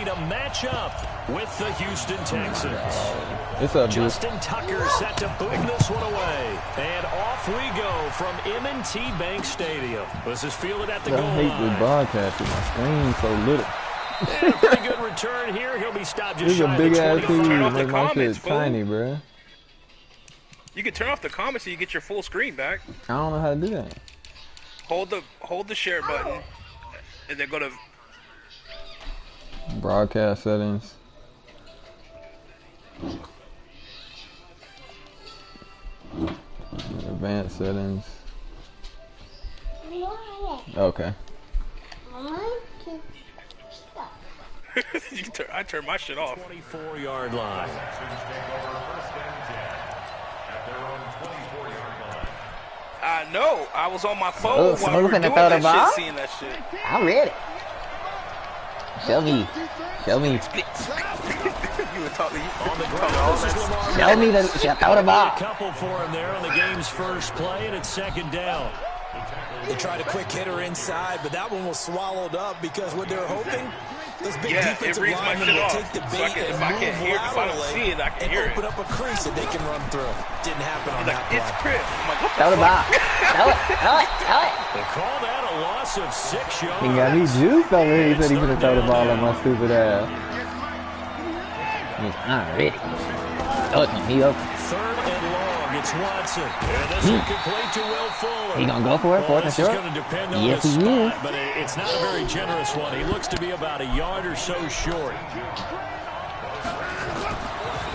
ready to match up with the Houston Texans. It's up, Justin Tucker set to boom this one away. And off we go from M&T Bank Stadium. This is fielded at the goal line. I hate this broadcast. My screen's so little. And a pretty good return here. He'll be stopped just shy of the 25. This is a big ass TV. Make my shit tiny, bro. You can turn off the comments so you get your full screen back. I don't know how to do that. Hold the share button, and then go to broadcast settings. Advanced settings. Okay. I turn my shit off. 24-yard line. I know. I was on my phone while we were doing that shit, seeing that shit. I'm ready. Show me. You were talking on the ground. Show me the throw the ball. A couple for him there on the game's first play, and it's second down. They tried a quick hitter inside, but that one was swallowed up because what they were hoping, those big defensive linemen will take the bait and move laterally and open up a crease that they can run through. Didn't happen on that play. It's Chris. I'm like, what the Throw the ball. Throw it. They call that a loss of 6 yards. He got me juiced over here. He said he could throw the ball on my stupid ass. I'm ready. Oh, he open. Third and long. It's Watson. And this is complete to Will Fuller. He gonna go for it, fourth and short? Yes, he is. But it's not a very generous one. He looks to be about a yard or so short.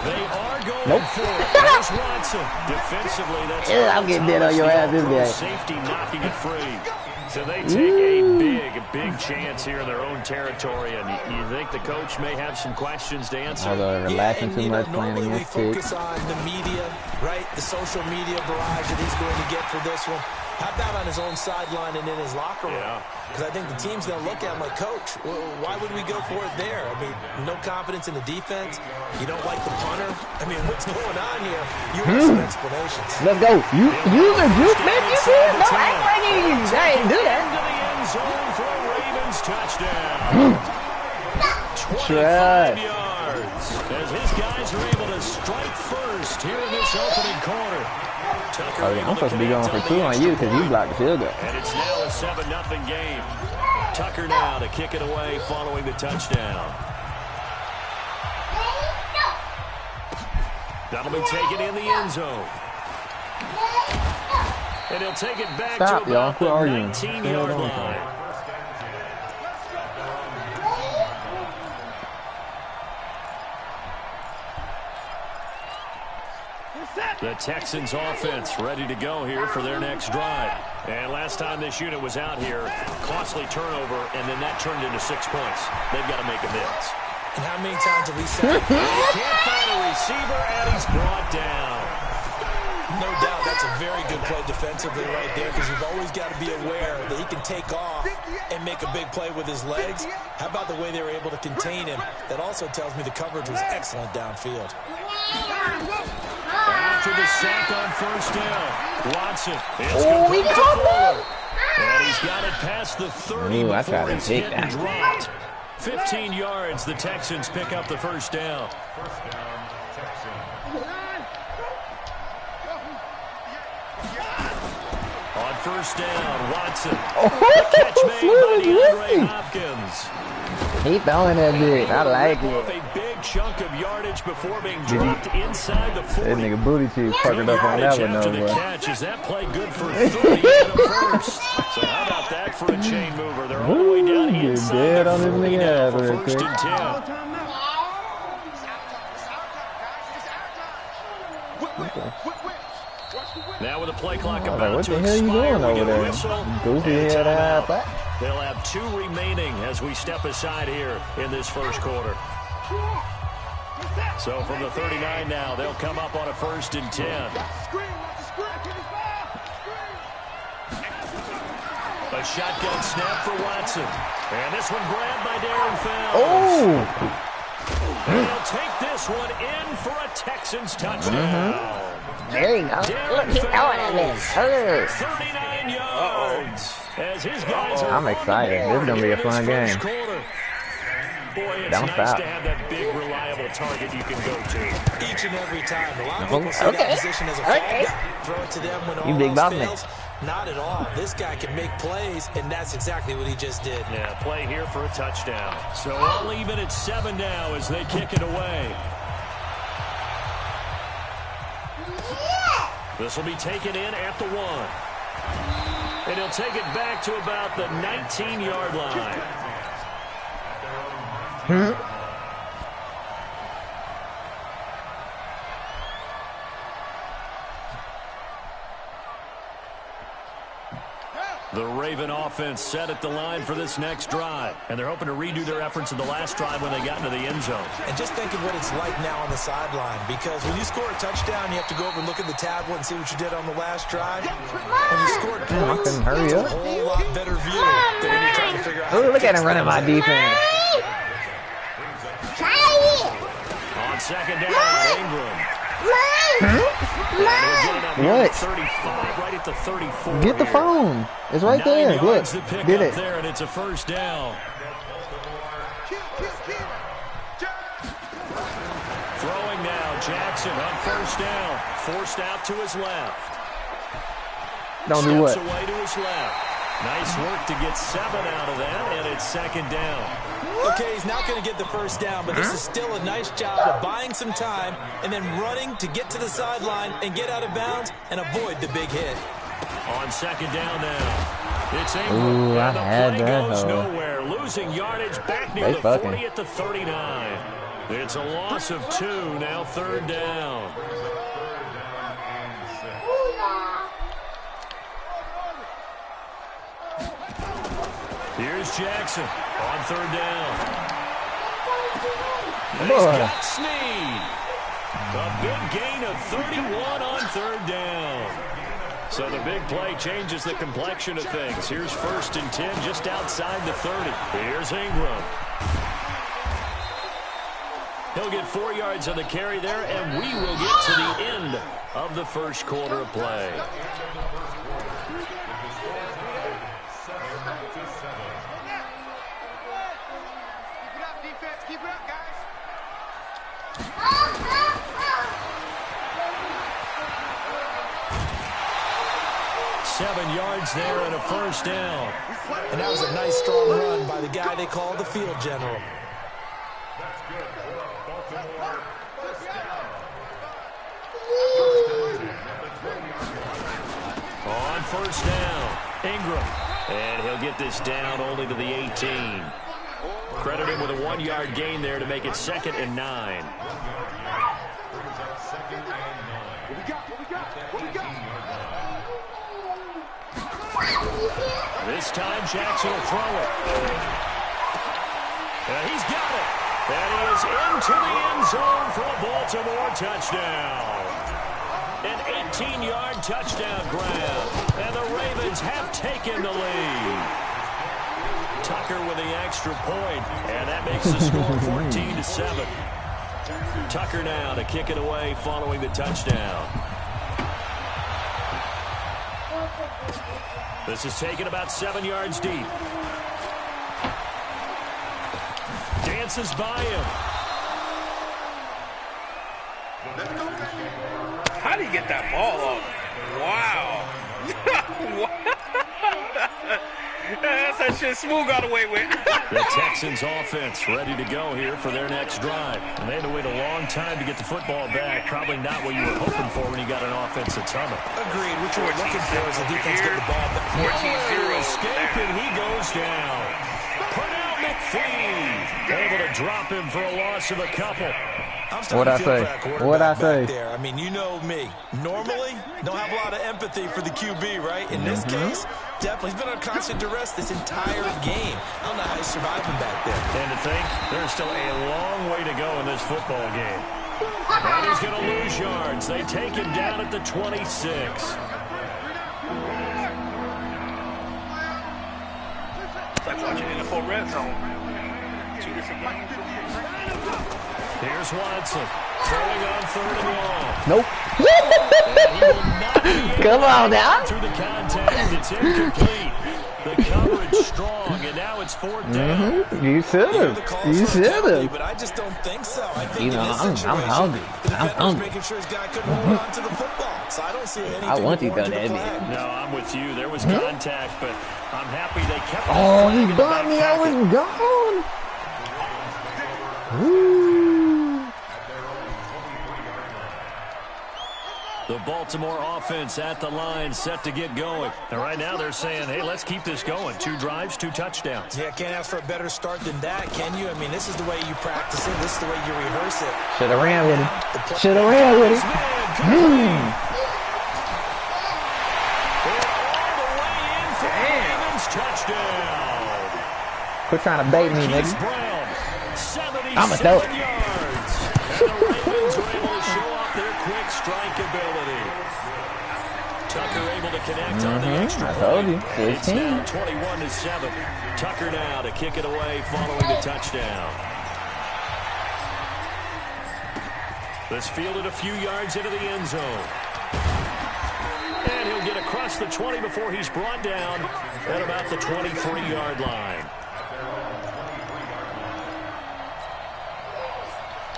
They are going for it. There's Watson. Defensively, that's I'm getting dead on your ass this day. Safety knocking it free. So they take a big chance here in their own territory, and you think the coach may have some questions to answer. Although relaxing too much, playing against focus on the media, right? The social media barrage that he's going to get for this one. How about on his own sideline and in his locker room? Because I think the team's going to look at him like, Coach, why would we go for it there? I mean, no confidence in the defense. You don't like the punter. I mean, what's going on here? You have some explanations. Let's go. You the juice, man. You see it? No, I ain't bringing you. I ain't do that. Into the end zone for a Ravens touchdown. 25 yards. As his guys are able to strike first here in this opening quarter. Oh, yeah, I'm supposed to be going for 2 on you because you blocked the field goal. And it's now a 7-0 game. Tucker now to kick it away following the touchdown. That'll be taken in the end zone. And he'll take it back to about the 19-yard line. The Texans offense ready to go here for their next drive. And last time this unit was out here, costly turnover, and then that turned into 6 points. They've got to make amends. And how many times have we said he can't find a receiver, and he's brought down. No doubt that's a very good play defensively right there, because you've always got to be aware that he can take off and make a big play with his legs. How about the way they were able to contain him? That also tells me the coverage was excellent downfield. After the sack on first down, Watson is complete to Fuller. And he's got it past the 30 before he's hit and dropped. 15 yards, the Texans pick up the first down. On first down, Watson. Catch made by DeAndre Hopkins. He throwing that bitch. I like it. A big chunk of yardage before being dropped inside the 40. That nigga booty cheese parking up on that one, though, boy. Is that play good for 30 in the first? So how about that for a chain mover? They're all the way down inside the 40 now for first and 10. Now with the play clock about to expire, we get a whistle. Goofy head out. They'll have 2 remaining as we step aside here in this first quarter. So from the 39 now, they'll come up on a first and 10. A shotgun snap for Watson. And this one grabbed by Darren Fells. Oh! And he'll take this one in for a Texans touchdown. There you go. Look, he's throwing at me. 39 yards. As his guys are I'm excited. This is going to be a fun game. Boy, it's nice to have that big, reliable target you can go to. Each and every time. A lot of people see that position as a fall guy. Throw it to them when all else fails. Not at all. This guy can make plays, and that's exactly what he just did. Yeah, play here for a touchdown. So all even at 7 now as they kick it away. This will be taken in at the 1. And he'll take it back to about the 19-yard line. The Raven offense set at the line for this next drive. And they're hoping to redo their efforts in the last drive when they got into the end zone. And just think of what it's like now on the sideline. Because when you score a touchdown, you have to go over and look at the tablet and see what you did on the last drive. When you scored points, it's a whole lot better view than when you're trying to figure out how to look at him running my defense. On second down, Ingram. What? 35, right at the 34. Get the phone. It's right there. Look. Get it. There, and it's a first down. Throwing now, Jackson on first down. Forced out to his left. Don't do what? Steps away to his left. Nice work to get 7 out of that, and it's second down. Okay, he's not going to get the first down, but this is still a nice job of buying some time and then running to get to the sideline and get out of bounds and avoid the big hit. On second down now. It's Ingram. Ooh, I had the play that. goes nowhere. Losing yardage back near the 40 at the 39. It's a loss of 2, now third down. Here's Jackson on third down. He's got Snead. A big gain of 31 on third down. So the big play changes the complexion of things. Here's 1st and 10 just outside the 30. Here's Ingram. He'll get 4 yards on the carry there, and we will get to the end of the first quarter of play. Keep it up, guys. 7 yards there and a first down. And that was a nice, strong run by the guy they call the field general. On first down, Ingram. And he'll get this down only to the 18. Credit him with a 1-yard gain there to make it 2nd and 9. This time Jackson will throw it. And he's got it. And he is into the end zone for a Baltimore touchdown. An 18-yard touchdown grab. And the Ravens have taken the lead. Tucker with the extra point, and that makes the score 14-7. Tucker now to kick it away following the touchdown. This is taken about 7 yards deep. Dances by him. How do you get that ball off? Wow. That's that shit Smooth got away with. The Texans offense ready to go here for their next drive. And they had to wait a long time to get the football back. Probably not what you were hoping for when you got an offense that's humming. Agreed. What you were looking for is the defense get the ball back. 14-0 escape, and he goes down. Pernell McPhee able to drop him for a loss of a couple. What'd I say? What'd I say? There. I mean, you know me. Normally, don't have a lot of empathy for the QB, right? In this case, definitely. He's been on constant duress this entire game. I don't know how he's surviving back there. And to think, there's still a long way to go in this football game. And he's going to lose yards. They take him down at the 26. It's like watching NFL Red Zone. 2 different games. Here's Watson, throwing on 3rd and long. Nope. And he will not be able Come on now. through the contact. It's incomplete. The coverage strong, and now it's 4th down. You should have. You should have. But I just don't think so. I think I'm hungry. I'm hungry. making sure his guy couldn't hold on to the football. So I don't see anything. I want to go warrant that the bit. flag. No, I'm with you. There was contact, but I'm happy they kept that Oh, flag he in the bumped back me. I pocket. was gone. Woo. The Baltimore offense at the line, set to get going. And right now they're saying, hey, let's keep this going. 2 drives, 2 touchdowns. Yeah, can't ask for a better start than that, can you? I mean, this is the way you practice it. This is the way you rehearse it. Should have ran with him. Should have ran with him. Touchdown. Quit trying to bait me, nigga. I'm a dope. Yards. And the Ravens were able to show off their quick strike ability. Tucker able to connect on the extra I told you. point. It's 15. now 21-7. Tucker now to kick it away following the touchdown. This fielded a few yards into the end zone. And he'll get across the 20 before he's brought down at about the 23-yard line.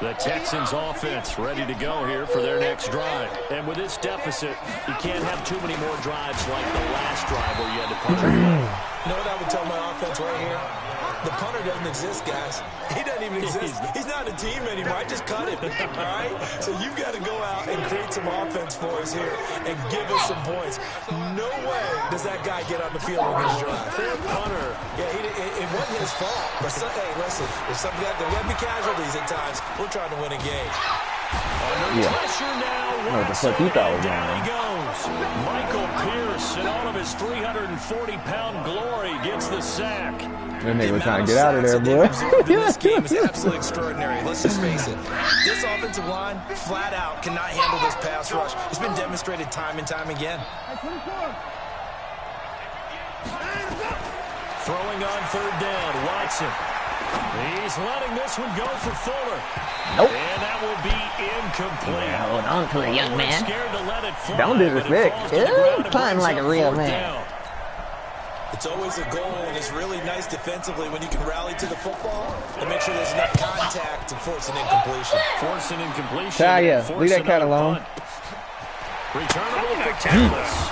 The Texans offense ready to go here for their next drive. And with this deficit, you can't have too many more drives like the last drive where you had to punch it away. You know what I would tell my offense right here? The punter doesn't exist, guys. He doesn't even exist. He's not a team anymore. I just cut him, all right? So you've got to go out and create some offense for us here and give us some points. No way does that guy get on the field on his drive. Fair punter. Yeah, it wasn't his fault. But hey, listen, there's something that there will be casualties at times. We're trying to win a game. Under pressure now. What the fuck you thought was down going he goes. Michael Pierce, in all of his 340-pound glory, gets the sack. That nigga was trying to get out of there, boy. This game is absolutely extraordinary. Let's just face it. This offensive line, flat out, cannot handle this pass rush. It's been demonstrated time and time again. Throwing on 3rd down, Watson. He's letting this one go for Fuller. Nope. And that will be incomplete. Yeah, hold on to it, young man. Scared to let it fly, Don't disrespect. Yeah, climb like a real man. Down. It's always a goal, and it's really nice defensively when you can rally to the football and make sure there's enough contact to force an incompletion. Force an incompletion. Yeah, leave that cat alone. Returnable for Texas.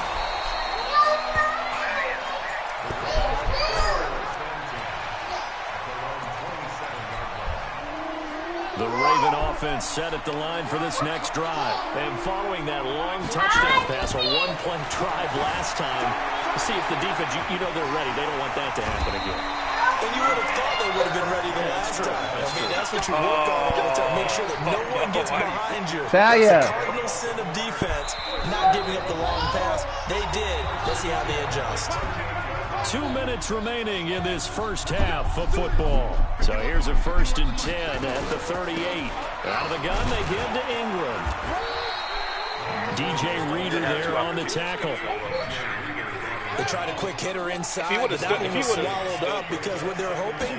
The Raven offense set at the line for this next drive. And following that long touchdown pass, a one-play drive last time, see if the defense, you know they're ready. They don't want that to happen again. And you would have thought they would have been ready the last time. I mean, that's what you work on all the time. Make sure that no one gets behind you. That's the cardinal sin of defense, not giving up the long pass. They did. Let's see how they adjust. 2 minutes remaining in this first half of football. So here's a 1st and 10 at the 38. Out of the gun, they give to Ingram. DJ Reader there on the tackle. They tried a quick hitter inside, but that one was swallowed up because what they're hoping,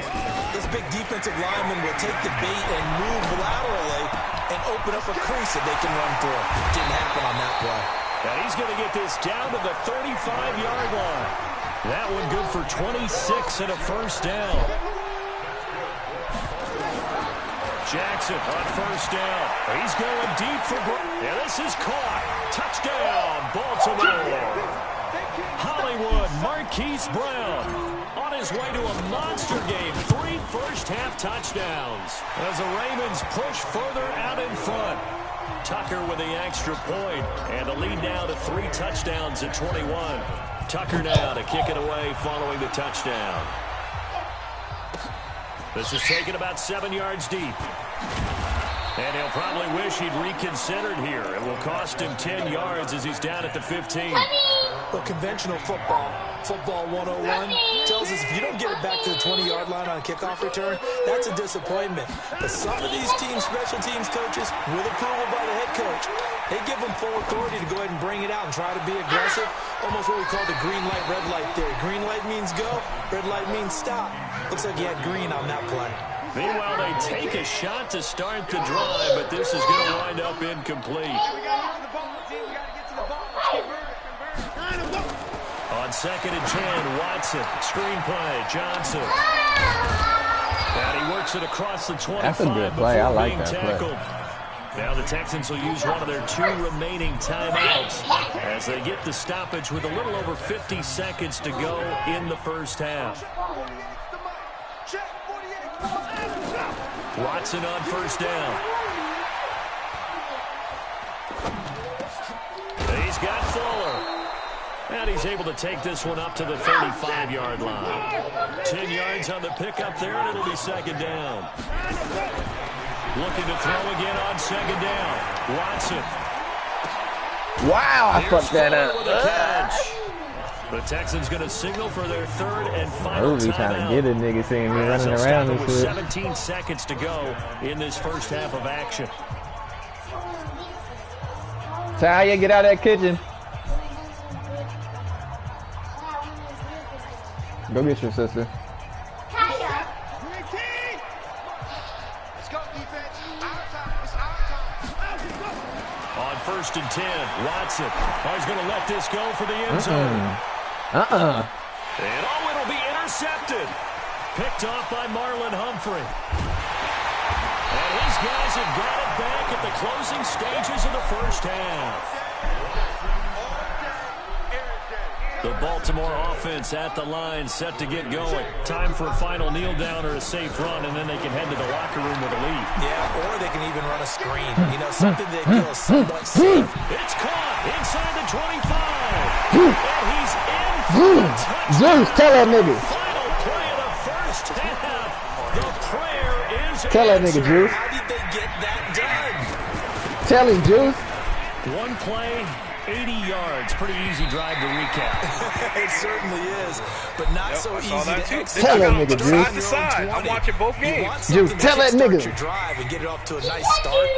this big defensive lineman will take the bait and move laterally and open up a crease that they can run through. Didn't happen on that play. And he's going to get this down to the 35-yard line. That one good for 26 and a 1st down. Jackson on 1st down. He's going deep for... Yeah, this is caught. Touchdown, Baltimore. Hollywood, Marquise Brown on his way to a monster game. 3 first-half touchdowns as the Ravens push further out in front. Tucker with the extra point, and the lead now to 3 touchdowns at 21. Tucker now to kick it away following the touchdown. This is taken about 7 yards deep. And he'll probably wish he'd reconsidered here. It will cost him 10 yards as he's down at the 15. Well, conventional football 101, tells us if you don't get it back to the 20-yard line on a kickoff return, that's a disappointment. But some of these teams, special teams coaches, with approval by the head coach, they give them full authority to go ahead and bring it out and try to be aggressive. Almost what we call the green light, red light theory. Green light means go, red light means stop. Looks like he had green on that play. Meanwhile, they take a shot to start the drive, but this is going to wind up incomplete. On On 2nd and 10, Watson. Screenplay, Johnson. And he works it across the 25. That's a good play. I like that tackled. play. Now the Texans will use one of their 2 remaining timeouts as they get the stoppage with a little over 50 seconds to go in the first half. Watson on 1st down. He's got Fuller. And he's able to take this one up to the 35-yard line. 10 yards on the pickup there, and it'll be 2nd down. Looking to throw again on 2nd down. Watson. Wow, I fucked that up. With a catch. The Texans going to signal for their 3rd and final timeout. Trying to get a nigga seeing me running around and shit. 17 seconds to go in this first half of action. Talia, get out of that kitchen. Go get your sister. On 1st and 10, Watson. Oh, he's going to let this go for the end zone. And it'll be intercepted. Picked off by Marlon Humphrey. And these guys have got it back at the closing stages of the first half. The Baltimore offense at the line, set to get going. Time for a final kneel down or a safe run, and then they can head to the locker room with a lead. Yeah, or they can even run a screen. You know, something that feels somewhat safe. It's caught inside the 25. And he's in for the touchdown. Zeus, tell that nigga. Final play of the first half. The prayer is tell that nigga, Zeus. How did they get that done? Tell him, Zeus. One play, 80 yards. Pretty easy drive to recap. It certainly is, but not so easy to execute. Tell that nigga, Drew. Side to side. I'm watching both games. Drew, tell that nigga. Your drive and get it off to a nice start.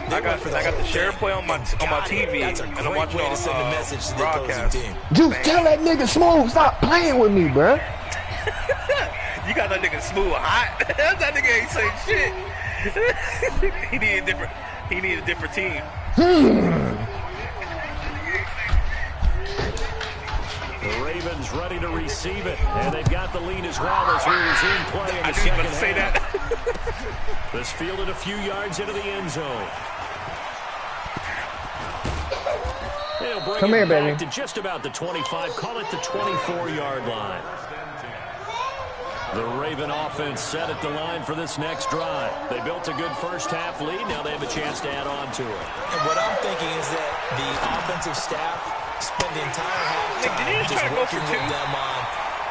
I got the share play on my TV, and I'm watching on broadcast. Drew, tell that nigga Smooth, stop playing with me, bro. You got that nigga Smooth hot. That nigga ain't saying shit. He need a different team. The Ravens ready to receive it, and they've got the lead as well as we resume play in the second half. Say that. This fielded a few yards into the end zone. They'll bring Come it here, back baby. to just about the 25, call it the 24-yard line. The Raven offense set at the line for this next drive. They built a good first half lead. Now they have a chance to add on to it. And what I'm thinking is that the offensive staff spent the entire halftime just working with them on.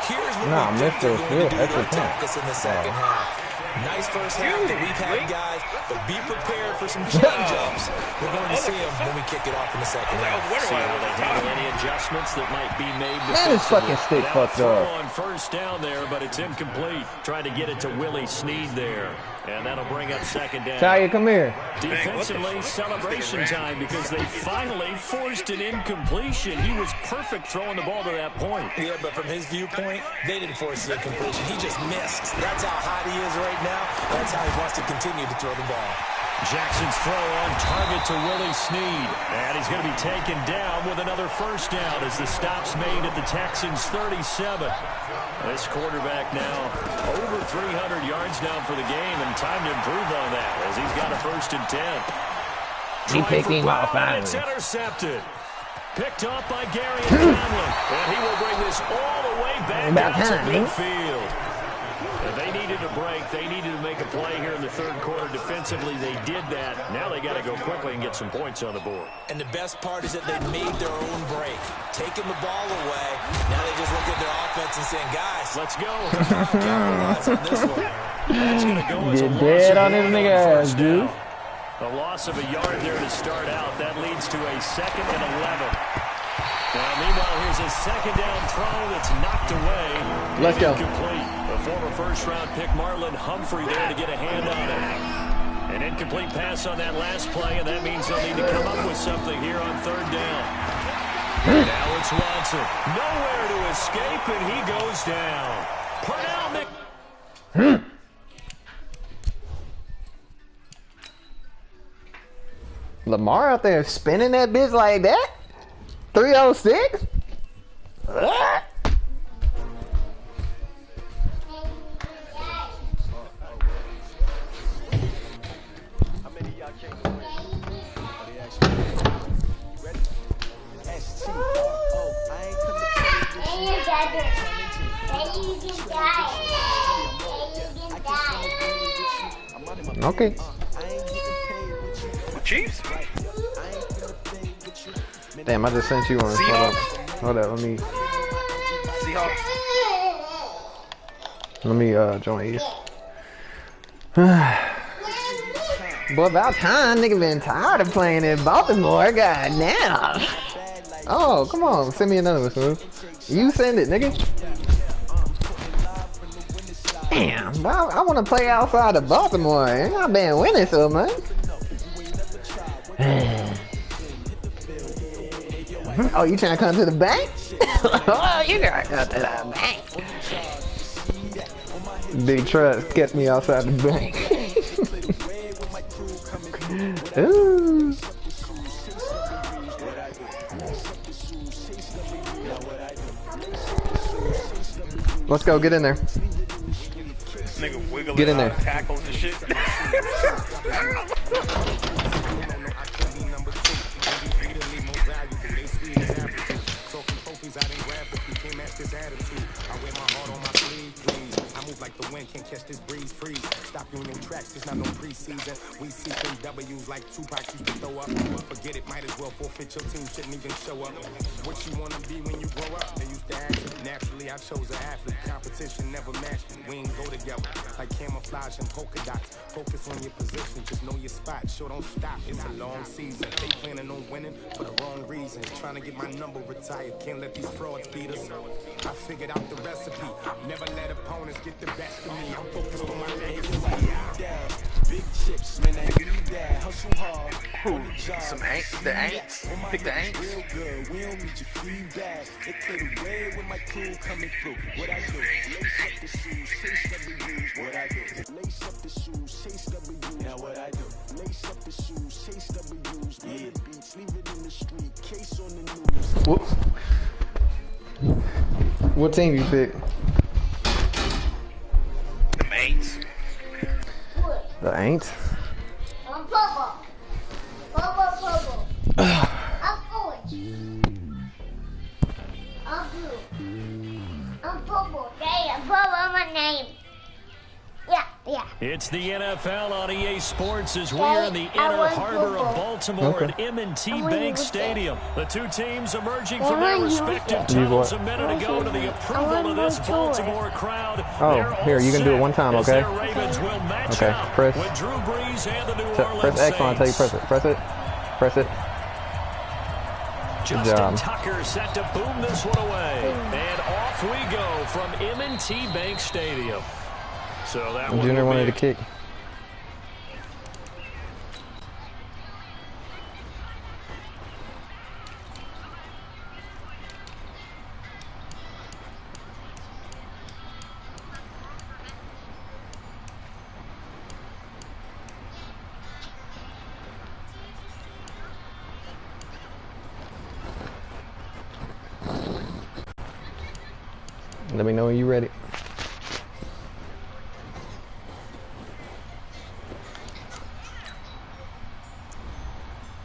Here's what we think they're going to do to attack us in the second half. Nice first half that we've had, guys, but be prepared for some change-ups. We're going to see them when we kick it off in the second half. See how they handle any adjustments that might be made. Man, this fucking stick fucked up. On 1st down there, but it's incomplete. Trying to get it to Willie Snead there. And that'll bring up 2nd down. Talia, come here. Defensively, celebration time because they finally forced an incompletion. He was perfect throwing the ball to that point. Yeah, but from his viewpoint, they didn't force the incompletion. He just missed. That's how hot he is right now. That's how he wants to continue to throw the ball. Jackson's throw on target to Willie Snead. And he's going to be taken down with another 1st down as the stop's made at the Texans' 37. This quarterback now over 300 yards now for the game, and time to improve on that as he's got a 1st and 10. He picked him off finally. It's intercepted. Picked off by Gary and Conley. And he will bring this all the way back out to midfield. And they needed a break. They needed to make a play here in the 3rd quarter. Defensively, they did that. Now they got to go quickly and get some points on the board. And the best part is that they made their own break. Taking the ball away. Now they just look at their offense and saying, guys, let's go. Capitalize on this one. That's going to go as a Get loss dead of on this nigga ass, dude. A loss of a yard there to start out. That leads to a 2nd and 11. Now, meanwhile, here's a 2nd down throw that's knocked away. Let's go. Incomplete. A former 1st-round pick, Marlon Humphrey, there to get a hand on it. An incomplete pass on that last play, and that means they'll need to come up with something here on 3rd down. Now it's Watson. Nowhere to escape, and he goes down. Purnell Lamar out there spinning that bitch like that? 306? Okay. Chiefs? Damn, I just sent you one. Hold up, let me. Seahawks. Let me join you. Boy, about time, nigga been tired of playing in Baltimore. God damn. Oh, come on, send me another one, Smooth. You send it, nigga. Damn, I want to play outside of Baltimore. I've been winning so much. Oh, you trying to come to the bank? Oh, you gotta come to the bank. Big trust kept me outside the bank. Ooh. Let's go, get in there. Nigga wiggling get in there. Tackles and shit. Like the wind can't catch this breeze freeze. Stop you in your tracks, there's not no preseason. We see them W's like Tupac used to throw up. Forget it, might as well forfeit. Your team shouldn't even show up. What you wanna be when you grow up? They used to ask me. Naturally, I chose an athlete. Competition never matched me. We ain't go together like camouflage and polka dots. Focus on your position, just know your spot. Sure, don't stop. It's a long season. They planning on winning for the wrong reasons. Trying to get my number retired. Can't let these frauds beat us. I figured out the recipe. Never let opponents get the best of me. I'm focused on my legacy. Big chips, man, I need that. Hustle hard. Some Aints. The Aints. Pick the Aints. Real good. We don't need your feedback. They clear the way with my crew coming through. What I do? Lace up the shoes, chase W's. What I do? Lace up the shoes, chase W's. Now what I do? Lace up the shoes, chase W's. Yeah. Beats, leave it in the street. Case on the news. Whoops. What team you pick? The Aints. The Aints? I'm purple. Purple. I'm orange. I'm blue. I'm purple. Yeah, purple my name. Yeah. It's the NFL on EA Sports as we're in the inner harbor of Baltimore at M&T Bank Stadium. The two teams emerging from their respective tunnels a minute ago to the approval of this Baltimore crowd. Oh, here, you can do it one time, okay? Okay, press. With Drew Brees and the New Orleans Press X when I tell you press it. Press it. Justin Tucker set to boom this one away. And off we go from M&T Bank Stadium. So that Junior wanted to kick. Let me know when you're ready.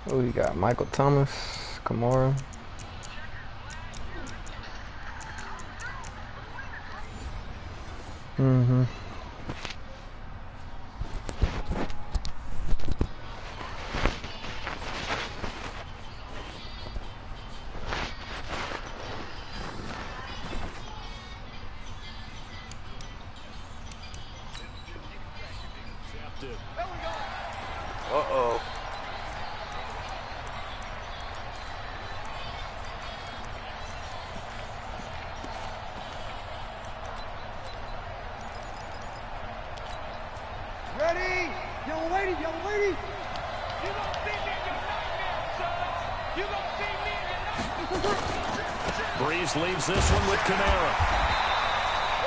Oh, you got Michael Thomas, Kamara. Uh-oh. Ready? Y'all waiting. You gonna see me in your nightmare, son. You gonna see me in your nightmare. Brees leaves this one with Kamara.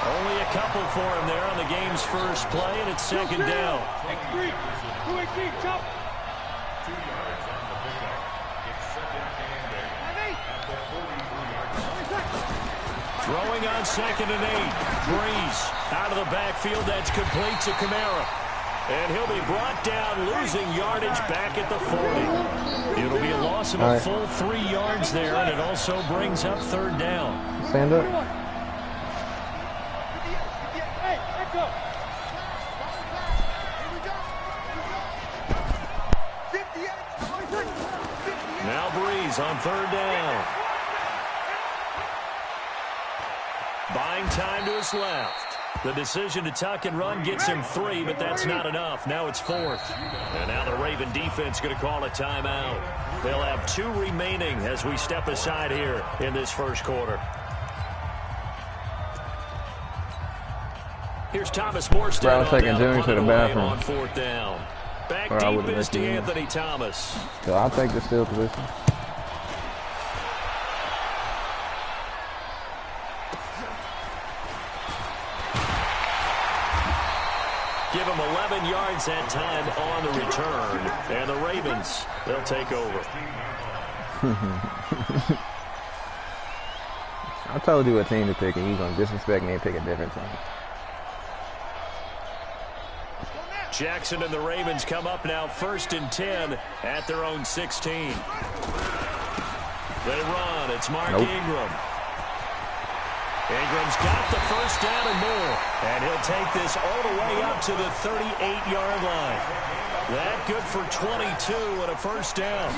Only a couple for him there on the game's first play, and it's second down. X3, 218, jump. 2 yards on the pickup. It's second and 8 at the 43 yard line. Throwing on 2nd and 8. Breeze out of the backfield. That's complete to Kamara. And he'll be brought down, losing yardage back at the 40. It'll be a loss of a full 3 yards there, and it also brings up 3rd down. Stand up. Now Breeze on 3rd down. Buying time to his left. The decision to tuck and run gets him 3, but that's not enough. Now it's 4th. And now the Raven defense going to call a timeout. They'll have 2 remaining as we step aside here in this first quarter. Here's Thomas Morstead. Bro, I was taking Junior to the bathroom. On 4th down. Back deep is Anthony Thomas. So I'll take the steal position. Give him 11 yards that time on the return. And the Ravens, they'll take over. I told you what team to pick, and you're going to disrespect me and pick a different team. Jackson and the Ravens come up now 1st and 10 at their own 16. They run. It's Mark Ingram. Ingram's got the 1st down and more. And he'll take this all the way up to the 38-yard line. That good for 22 and a 1st down.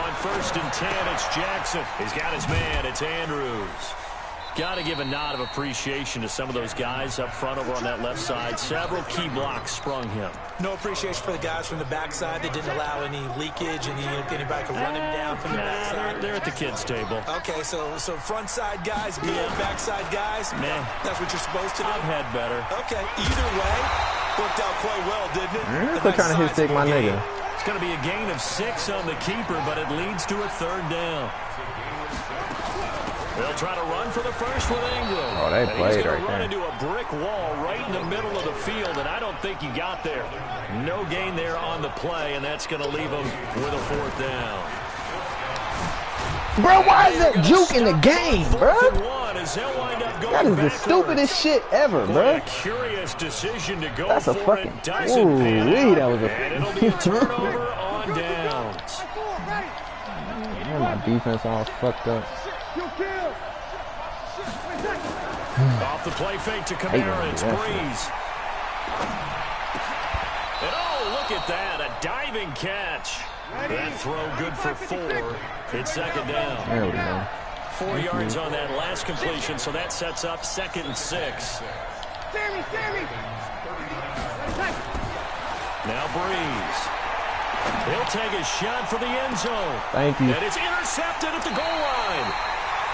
On 1st and 10, it's Jackson. He's got his man. It's Andrews. Got to give a nod of appreciation to some of those guys up front over on that left side. Several key blocks sprung him. No appreciation for the guys from the backside that didn't allow any leakage and anybody could run him down from the backside. They're at the kids' table. Okay, so front side guys, good. Backside guys, that's what you're supposed to do. I've had better. Okay, either way, worked out quite well, didn't it? Still trying to hit stick my nigga. It's going to be a gain of 6 on the keeper, but it leads to a 3rd down. They'll try to run for the first with Ingram. Oh, they played right there. Run into a brick wall right in the middle of the field, and I don't think he got there. No gain there on the play, and that's going to leave him with a 4th down. Bro, why is that juke in the game, bro? That is the stupidest shit ever, bro. A curious decision to go That's a for fucking. it. Doesn't pan Ooh, that out, was a. and it'll be a turnover on downs. Man, my defense all fucked up. Off the play fake to Kamara, it's Breeze. And oh, look at that, a diving catch. That throw good for 4. It's 2nd down. There we go. 4 yards on that last completion, so that sets up 2nd and 6. Now Breeze. He'll take a shot for the end zone. Thank you. And it's intercepted at the goal line.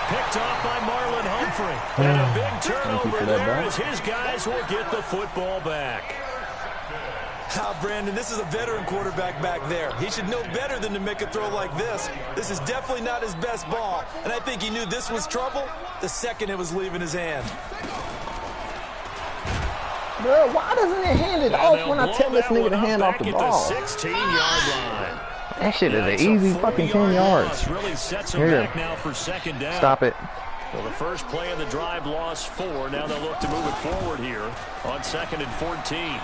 Picked off by Marlon Humphrey. And a big turnover there as his guys will get the football back. Brandon, this is a veteran quarterback back there. He should know better than to make a throw like this. This is definitely not his best ball. And I think he knew this was trouble the second it was leaving his hand. Bro, why doesn't it hand it off when I tell this nigga to hand off the ball? The 16-yard line. That shit is an easy fucking 10 yards. Really sets him back now for 2nd down. Stop it. Well, the first play of the drive lost 4. Now they'll look to move it forward here on 2nd and 14.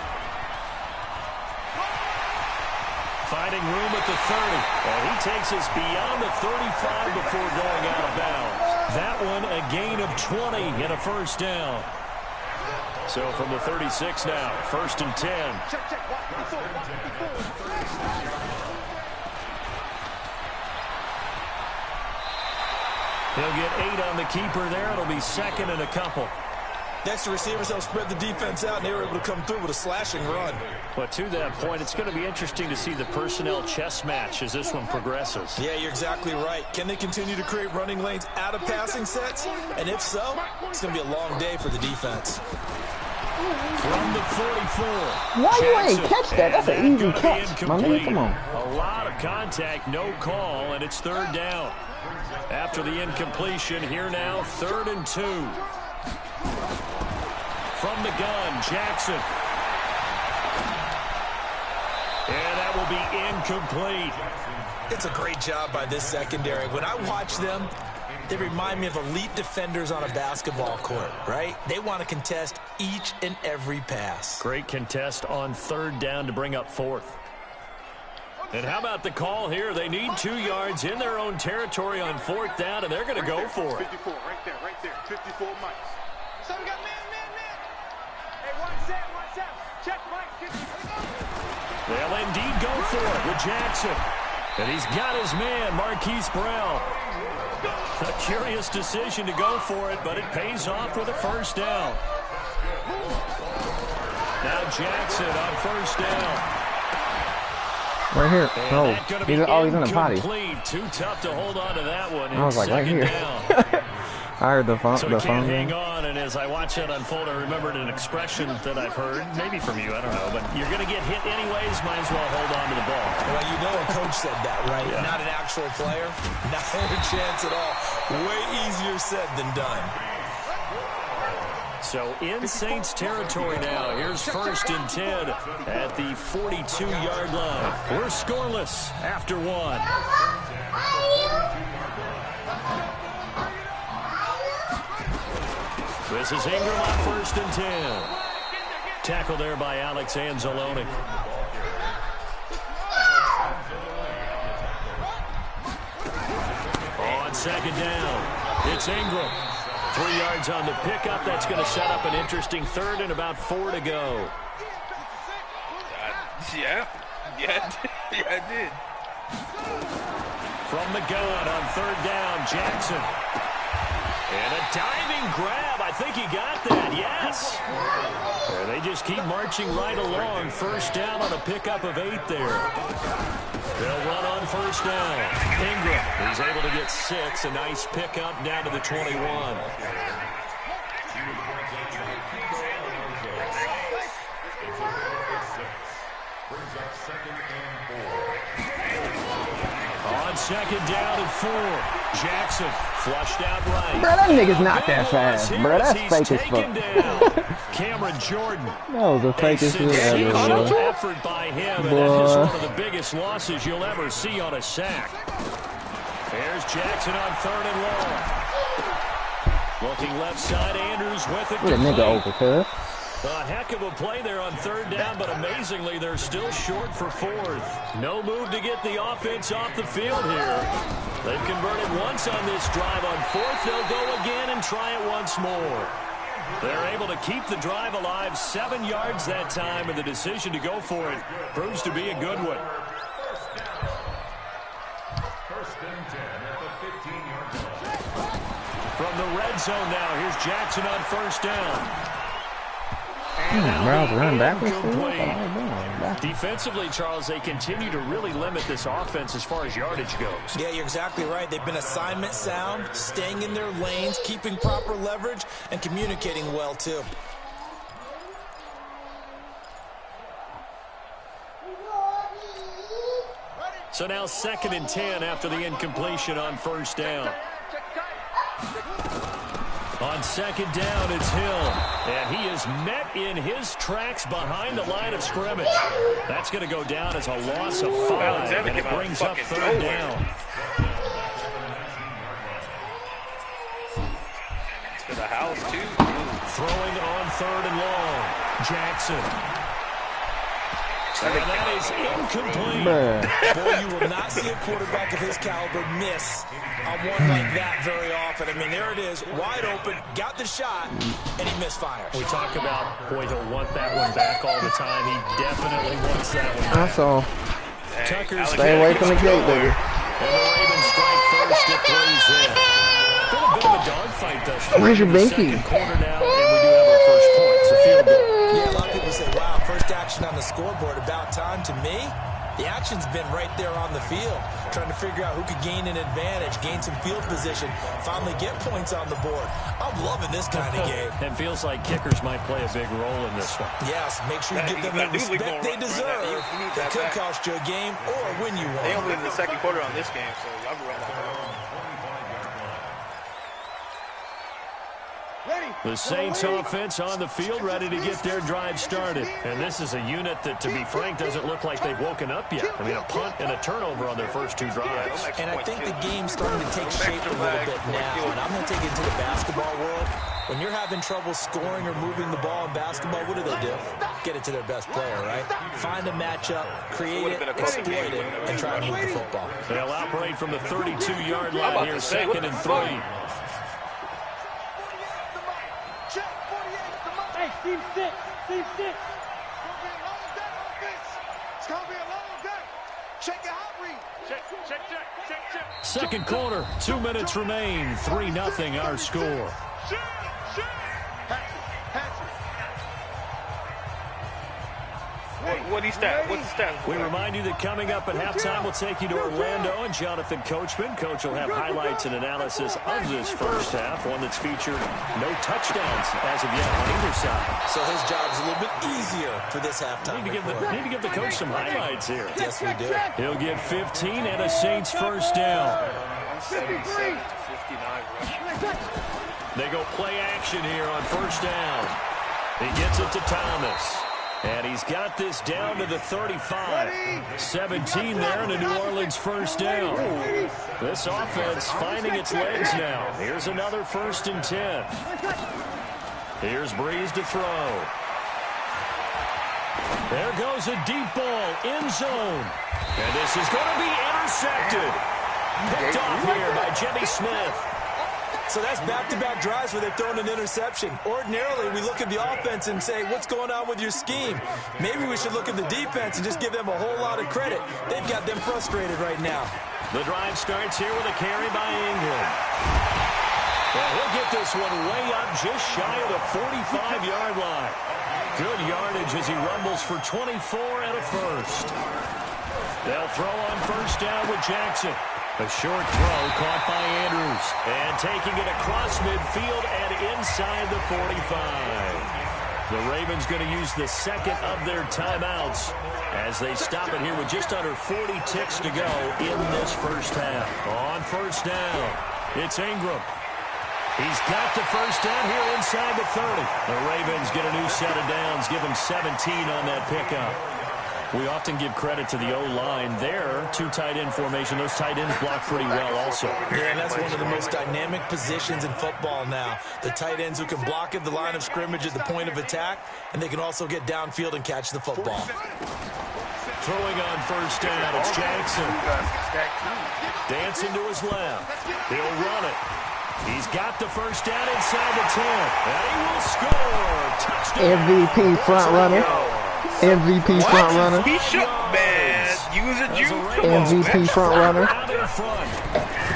Finding room at the 30. And he takes us beyond the 35 before going out of bounds. That one a gain of 20 and a 1st down. So from the 36 now, 1st and 10. He'll get 8 on the keeper there. It'll be 2nd and a couple. Next, the receivers help spread the defense out, and they were able to come through with a slashing run. But to that point, it's going to be interesting to see the personnel chess match as this one progresses. Yeah, you're exactly right. Can they continue to create running lanes out of passing sets? And if so, it's going to be a long day for the defense. From the 44. Why you ain't catch that? That's an easy catch. My man, come on. A lot of contact, no call, and it's 3rd down. After the incompletion, here now, 3rd and 2. From the gun, Jackson. And that will be incomplete. It's a great job by this secondary. When I watch them, They remind me of elite defenders on a basketball court, right? They want to contest each and every pass. Great contest on 3rd down to bring up 4th. And how about the call here? They need 2 yards in their own territory on 4th down, and they're going to go for it. 54, right there. 54 mics. So we got man. Hey, watch that. Check Mike. They'll indeed go for it with Jackson. And he's got his man, Marquise Brown. A curious decision to go for it, but it pays off with a 1st down. Now Jackson on 1st down. Right here. No. He's in the potty. Too tough to hold on to that one. I was like, right here. I heard the phone. So he can't hang on, and as I watch that unfold, I remembered an expression that I've heard, maybe from you, I don't know, but you're going to get hit anyways, might as well hold on to the ball. Well, you know a coach said that, right? Yeah. Not an actual player. Not a chance at all. Way easier said than done. So in Saints territory now. Here's 1st and 10 at the 42-yard line. We're scoreless after 1. This is Ingram on 1st and 10. Tackle there by Alex Anzalone. On 2nd down, it's Ingram. 3 yards on the pickup. That's going to set up an interesting 3rd and about 4 to go. Yeah, it did. From the gun on 3rd down, Jackson. And a diving grab. I think he got that. Yes. They just keep marching right along. 1st down on a pickup of 8 there. They'll run on 1st down. Ingram, he's able to get 6. A nice pickup down to the 21. On 2nd down and 4. Jackson flushed out right. Bro, that nigga's not that fast, bro. That's fake as fuck. Cameron Jordan. That was the fakest shit ever, bro. Effort by him, and that is one of the biggest losses you'll ever see on a sack. There's Jackson on 3rd and long. Looking left side, Andrews with it. Look at nigga over, cuz. A heck of a play there on 3rd down, but amazingly, they're still short for 4th. No move to get the offense off the field here. They've converted once on this drive. On 4th, they'll go again and try it once more. They're able to keep the drive alive. 7 yards that time, and the decision to go for it proves to be a good one. 1st and 10 at the 15-yard line. From the red zone now, here's Jackson on 1st down. Browns running backwards. Defensively, Charles, they continue to really limit this offense as far as yardage goes. Yeah, you're exactly right. They've been assignment sound, staying in their lanes, keeping proper leverage, and communicating well, too. So now 2nd and 10 after the incompletion on 1st down. On 2nd down, it's Hill. And he is met in his tracks behind the line of scrimmage. That's going to go down as a loss of 5, and it brings up 3rd down. To the house, too. Throwing on 3rd and long. Jackson. And that is incomplete. Boy, you will not see a quarterback of his caliber miss on one like that very often. I mean, there it is, wide open, got the shot, and he misfires. We talk about, boy, he'll want that one back all the time. He definitely wants that one back. That's all. Tucker's stay away from the gate, baby. And the Ravens strike first at 3's in. Been a bit of a dogfight thus far. Where's your binky? Second quarter now, and we do have our first point. So field goal. Yeah, a lot of people say, wow, first action on the scoreboard, about time. To me, the action's been right there on the field, trying to figure out who could gain an advantage, gain some field position, finally get points on the board. I'm loving this kind of game. And feels like kickers might play a big role in this one. Yes, make sure you give them the respect they deserve. It could cost you a game or win you one. They only in the second quarter on this game, so y'all can run that. The Saints offense on the field, ready to get their drive started. And this is a unit that, to be frank, doesn't look like they've woken up yet. I mean, a punt and a turnover on their first 2 drives. And I think the game's starting to take shape a little bit now. And I'm going to take it to the basketball world. When you're having trouble scoring or moving the ball in basketball, what do? Get it to their best player, right? Find a matchup, create it, exploit it, and try to move the football. They'll operate from the 32-yard line here, 2nd and 3. Hey, team 6. Team 6. It's going to be a long day. Check your hot read. Check. Second quarter, 2 minutes remain. 3-0 our score. What's the stat? We remind you that coming up at halftime, we'll take you to Orlando and Jonathan Coachman. Coach will have highlights and analysis of this first half, one that's featured no touchdowns as of yet on either side. So his job's a little bit easier for this halftime. Need to give the coach some highlights here. Yes, we do. He'll get 15 and a Saints first down. 177 to 59. They go play action here on first down. He gets it to Thomas. And he's got this down to the 35. 17 there and a New Orleans first down. This offense finding its legs now. Here's another 1st and 10. Here's Breeze to throw. There goes a deep ball, end zone. And this is going to be intercepted. Picked off here by Jimmy Smith. So that's back-to-back drives where they've thrown an interception. Ordinarily, we look at the offense and say, what's going on with your scheme? Maybe we should look at the defense and just give them a whole lot of credit. They've got them frustrated right now. The drive starts here with a carry by Ingram. And he'll get this one way up just shy of the 45-yard line. Good yardage as he rumbles for 24 and a first. They'll throw on first down with Jackson. A short throw caught by Andrews. And taking it across midfield and inside the 45. The Ravens going to use the second of their timeouts as they stop it here with just under 40 ticks to go in this first half. On first down, it's Ingram. He's got the first down here inside the 30. The Ravens get a new set of downs, give them 17 on that pickup. We often give credit to the O-line there. 2 tight end formation. Those tight ends block pretty well also. Yeah, and that's one of the most dynamic positions in football now. The tight ends who can block at the line of scrimmage at the point of attack, and they can also get downfield and catch the football. Throwing on first down, it's Jackson. Dancing to his left. He'll run it. He's got the first down inside the 10. And he will score. Touchdown. MVP front runner. MVP front runner. He shook, man. Use a juke. MVP front runner. Out in front.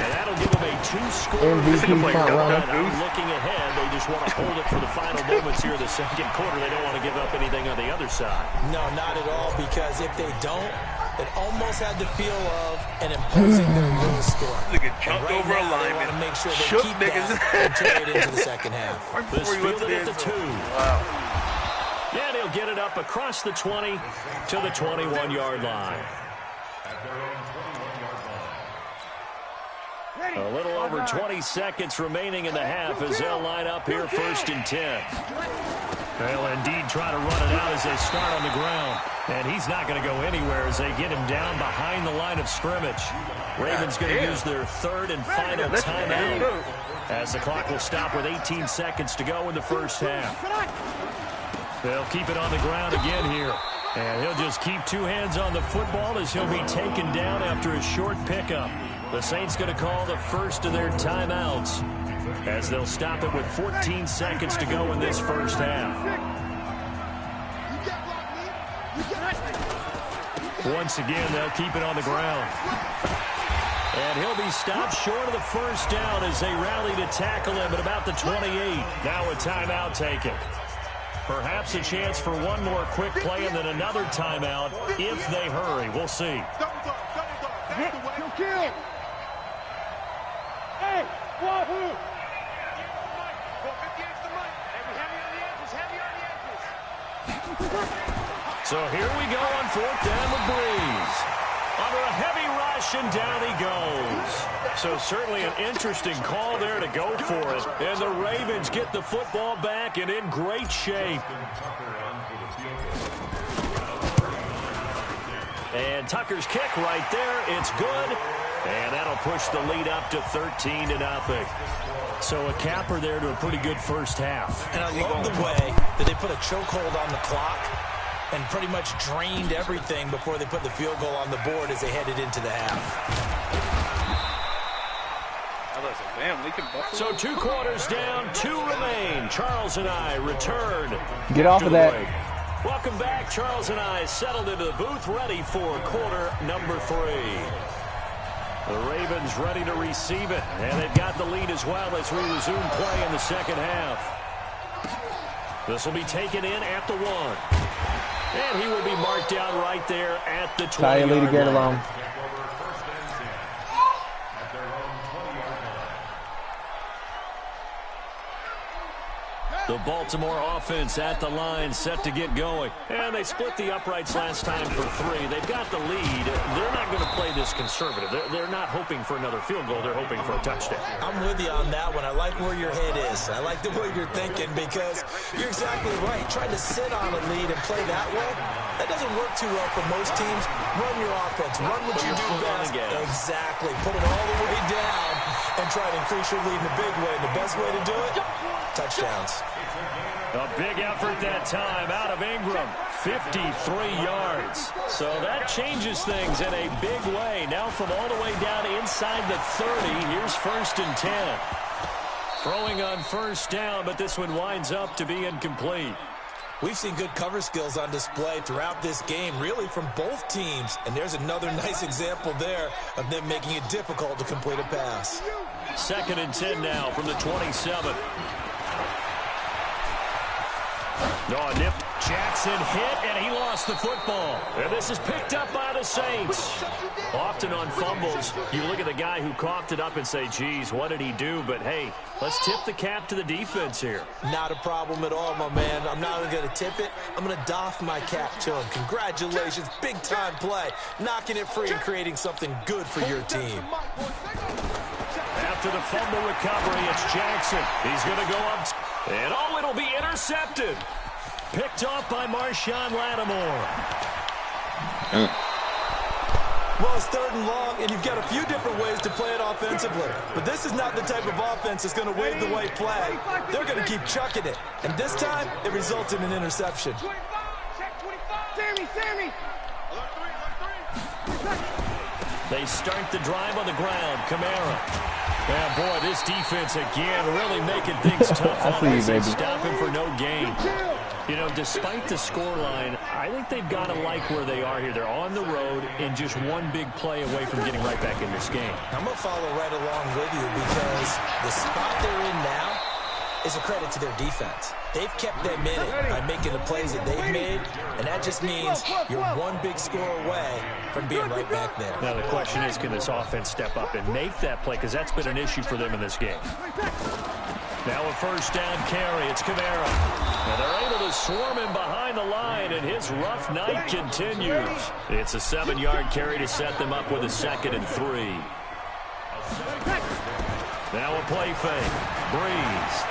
And that'll give him a 2-score. MVP front runner. Looking ahead, they just want to hold it for the final moments here in the second quarter. They don't want to give up anything on the other side. No, not at all, because if they don't, it almost had the feel of an imposing run score. Look at jumped right over a now, lineman. they want to make sure they Shook keep niggas. that and carry it into the second half. Right before you went to the end zone. Wow. Yeah, and he'll get it up across the 20 to the 21-yard line. A little over 20 seconds remaining in the half as they'll line up here 1st and 10. They'll indeed try to run it out as they start on the ground. And he's not going to go anywhere as they get him down behind the line of scrimmage. Ravens going to use their 3rd and final timeout as the clock will stop with 18 seconds to go in the first half. They'll keep it on the ground again here. And he'll just keep 2 hands on the football as he'll be taken down after a short pickup. The Saints going to call the first of their timeouts as they'll stop it with 14 seconds to go in this first half. Once again, they'll keep it on the ground. And he'll be stopped short of the first down as they rally to tackle him at about the 28. Now a timeout taken. Perhaps a chance for one more quick play and then another timeout if they hurry. We'll see. Hey, Wahoo! So here we go on 4th down with Breeze. Under a heavy rush possession. Down he goes. So certainly an interesting call there to go for it. And the Ravens get the football back and in great shape. And Tucker's kick right there. It's good. And that'll push the lead up to 13-0. So a capper there to a pretty good first half. And I love the way that they put a chokehold on the clock and pretty much drained everything before they put the field goal on the board as they headed into the half. So 2 quarters down, 2 remain. Charles and I return. Get off of that. Welcome back. Charles and I settled into the booth, ready for quarter number 3. The Ravens ready to receive it, and they've got the lead as well as we resume play in the second half. This will be taken in at the 1. And he will be marked down right there at the 20-yard line. Tie your lead again along. The Baltimore offense at the line, set to get going. And they split the uprights last time for 3. They've got the lead. They're not going to play this conservative. They're not hoping for another field goal. They're hoping for a touchdown. I'm with you on that one. I like where your head is. I like the way you're thinking because you're exactly right. Trying to sit on a lead and play that way, that doesn't work too well for most teams. Run your offense. Run what you do best. Exactly. Put it all the way down and try to increase your lead in a big way. And the best way to do it, touchdowns. A big effort that time out of Ingram, 53 yards. So that changes things in a big way. Now from all the way down inside the 30, here's 1st and 10. Throwing on first down, but this one winds up to be incomplete. We've seen good cover skills on display throughout this game, really from both teams. And there's another nice example there of them making it difficult to complete a pass. 2nd and 10 now from the 27. Nip. Jackson hit, and he lost the football. And this is picked up by the Saints. Often on fumbles, you look at the guy who coughed it up and say, geez, what did he do? But, hey, let's tip the cap to the defense here. Not a problem at all, my man. I'm not going to tip it. I'm going to doff my cap to him. Congratulations. Big-time play. Knocking it free and creating something good for your team. After the fumble recovery, it's Jackson. He's going to go up. And, oh, it'll be intercepted. Picked off by Marshawn Lattimore. Well, it's 3rd and long, and you've got a few different ways to play it offensively. But this is not the type of offense that's going to wave the white flag. They're going to keep chucking it. And this time, it results in an interception. They start the drive on the ground. Kamara. Yeah, boy, this defense again really making things tough on us and stopping for no gain. You know, despite the scoreline, I think they've got to like where they are here. They're on the road and just one big play away from getting right back in this game. I'm going to follow right along with you because the spot they're in now is a credit to their defense. They've kept them in it by making the plays that they've made, and that just means you're one big score away from being right back there. Now the question is, can this offense step up and make that play? Because that's been an issue for them in this game. Now a first down carry. It's Kamara. Now they're able to swarm him behind the line, and his rough night continues. It's a 7-yard carry to set them up with a 2nd and 3. Now a play fake. Breeze.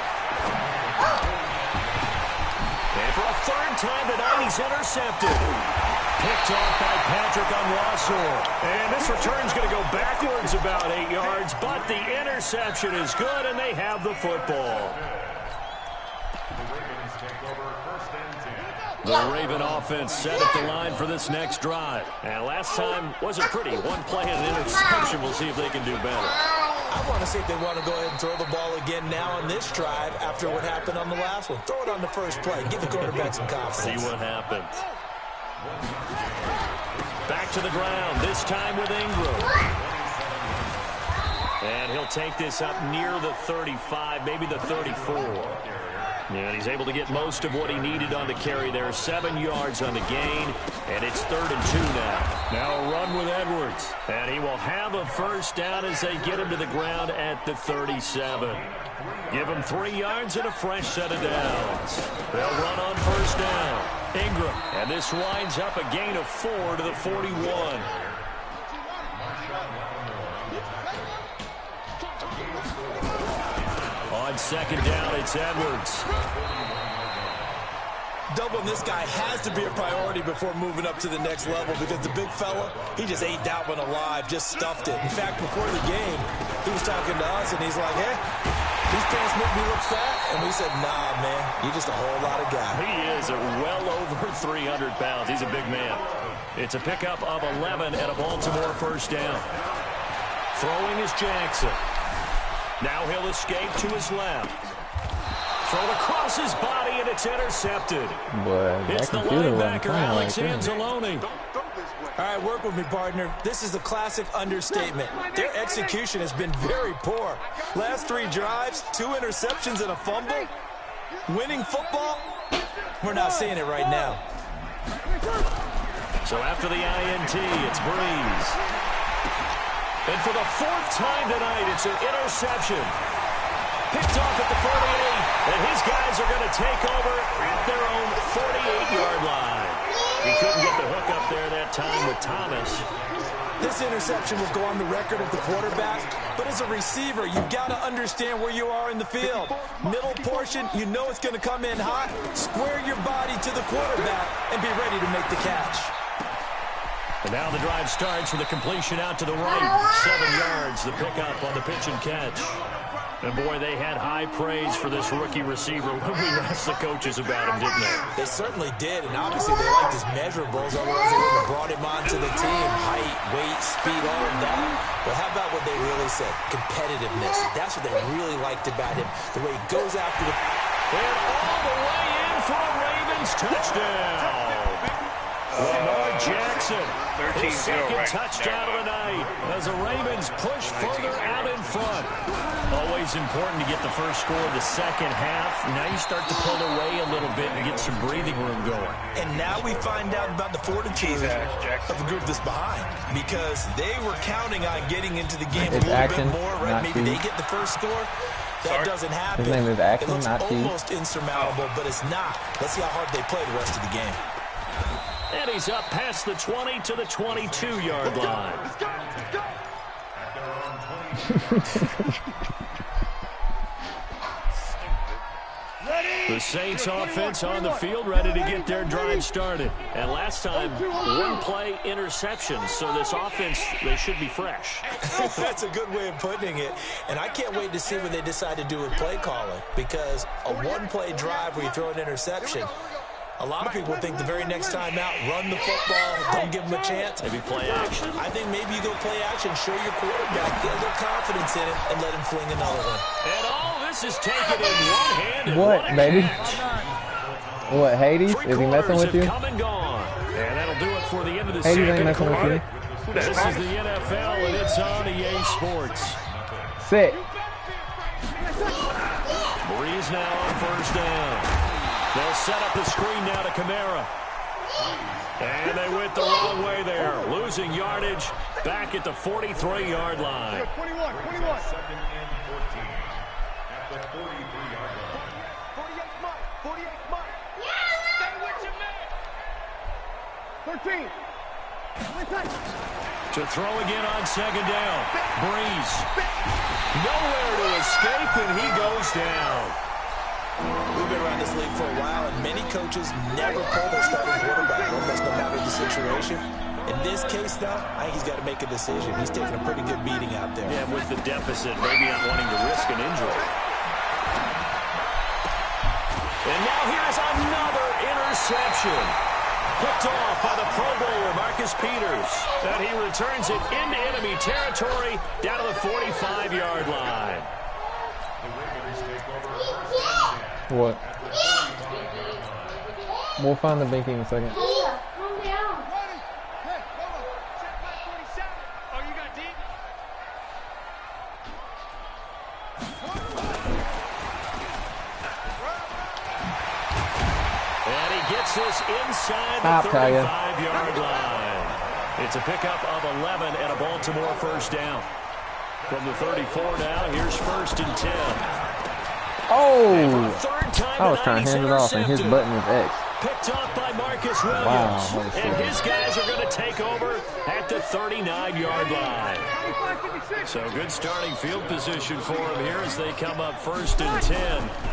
And for a 3rd time tonight, he's intercepted. Picked off by Patrick Onwuasor. And this return's going to go backwards about 8 yards, but the interception is good, and they have the football. The Raven offense set at the line for this next drive. And last time wasn't pretty. One play and an interception. We'll see if they can do better. I want to see if they want to go ahead and throw the ball again now on this drive after what happened on the last one. Throw it on the first play. Give the quarterback some confidence. See what happens. Back to the ground, this time with Ingram. And he'll take this up near the 35, maybe the 34. And he's able to get most of what he needed on the carry there. 7 yards on the gain, and it's 3rd and 2 now. Now a run with Edwards. And he will have a first down as they get him to the ground at the 37. Give him 3 yards and a fresh set of downs. They'll run on first down. Ingram, and this winds up a gain of 4 to the 41. second down, it's Edwards. Doubling this guy has to be a priority before moving up to the next level because the big fella, he just ate that one alive, just stuffed it. In fact, before the game, he was talking to us, and he's like, hey, these pants make me look fat. And we said, nah, man, you're just a whole lot of guy. He is well over 300 pounds. He's a big man. It's a pickup of 11 and a Baltimore first down. Throwing is Jackson. Now he'll escape to his left. Throw across his body, and it's intercepted. Boy, it's the linebacker, Alex Anzalone. All right, work with me, partner. This is a classic understatement. Their execution has been very poor. Last 3 drives, 2 interceptions and a fumble. Winning football? We're not seeing it right now. So after the INT, it's Breeze. And for the 4th time tonight, it's an interception. Picked off at the 48, and his guys are going to take over at their own 48-yard line. He couldn't get the hook up there that time with Thomas. This interception will go on the record of the quarterback, but as a receiver, you've got to understand where you are in the field. Middle portion, you know it's going to come in hot. Square your body to the quarterback and be ready to make the catch. And now the drive starts with a completion out to the right. 7 yards, the pickup on the pitch and catch. And, boy, they had high praise for this rookie receiver when we asked the coaches about him, didn't they? They certainly did, and obviously they liked his measurables, otherwise they would have brought him onto the team. Height, weight, speed, all of that. But how about what they really said? Competitiveness. That's what they really liked about him. The way he goes after the... And all the way in for a Ravens touchdown. Lamar Jackson, his second touchdown of the night as the Ravens push further out in front. Always important to get the first score of the second half. Now you start to pull away a little bit and get some breathing room going. And now we find out about the fortitude of the group that's behind because they were counting on getting into the game a little bit more, right? Maybe they get the first score. That doesn't happen. His name is Action, it looks not almost insurmountable, but it's not. Let's see how hard they play the rest of the game. And he's up past the 20 to the 22-yard line. The Saints offense on the field, ready to get their drive started. And last time, 1-play interception. So this offense, they should be fresh. That's a good way of putting it. And I can't wait to see what they decide to do with play calling. Because a 1-play drive where you throw an interception, a lot of people think the very next time out, run the football, don't give them a chance. Maybe play action. I think maybe you go play action, show your quarterback, get a little confidence in it, and let him fling another one. And all this is taken in one hand. And what, baby? What, Hades? Is he messing with you? Come and gone. And that'll do it for the end of the Hades ain't second messing quarter. with you. This is the NFL, and it's on EA Sports. Sick. Breeze now on first down. They'll set up the screen now to Kamara. And they went the wrong way there. Losing yardage back at the 43-yard line. 21. Second and 14 at the 43-yard line. 48 Mike. Stay with your man. 13. To throw again on second down. Breeze. Nowhere to escape, and he goes down. We've been around this league for a while, and many coaches never pull their starting quarterback, almost no matter the situation. In this case, though, I think he's got to make a decision. He's taking a pretty good beating out there. Yeah, with the deficit, maybe not wanting to risk an injury. And now here's another interception. Picked off by the Pro Bowler, Marcus Peters. And he returns it into enemy territory down to the 45-yard line. What? We'll find the binky in a second. Calm down. Hey, hold on. Check my 47. Oh, you got deep? And he gets this inside the 35-yard line. It's a pickup of 11 and a Baltimore first down. From the 34 now, here's 1st and 10. Oh! I was trying to hand it off, and his button was X. Picked off by Marcus Williams. Wow. And his guys are going to take over at the 39-yard line. So good starting field position for him here as they come up 1st and 10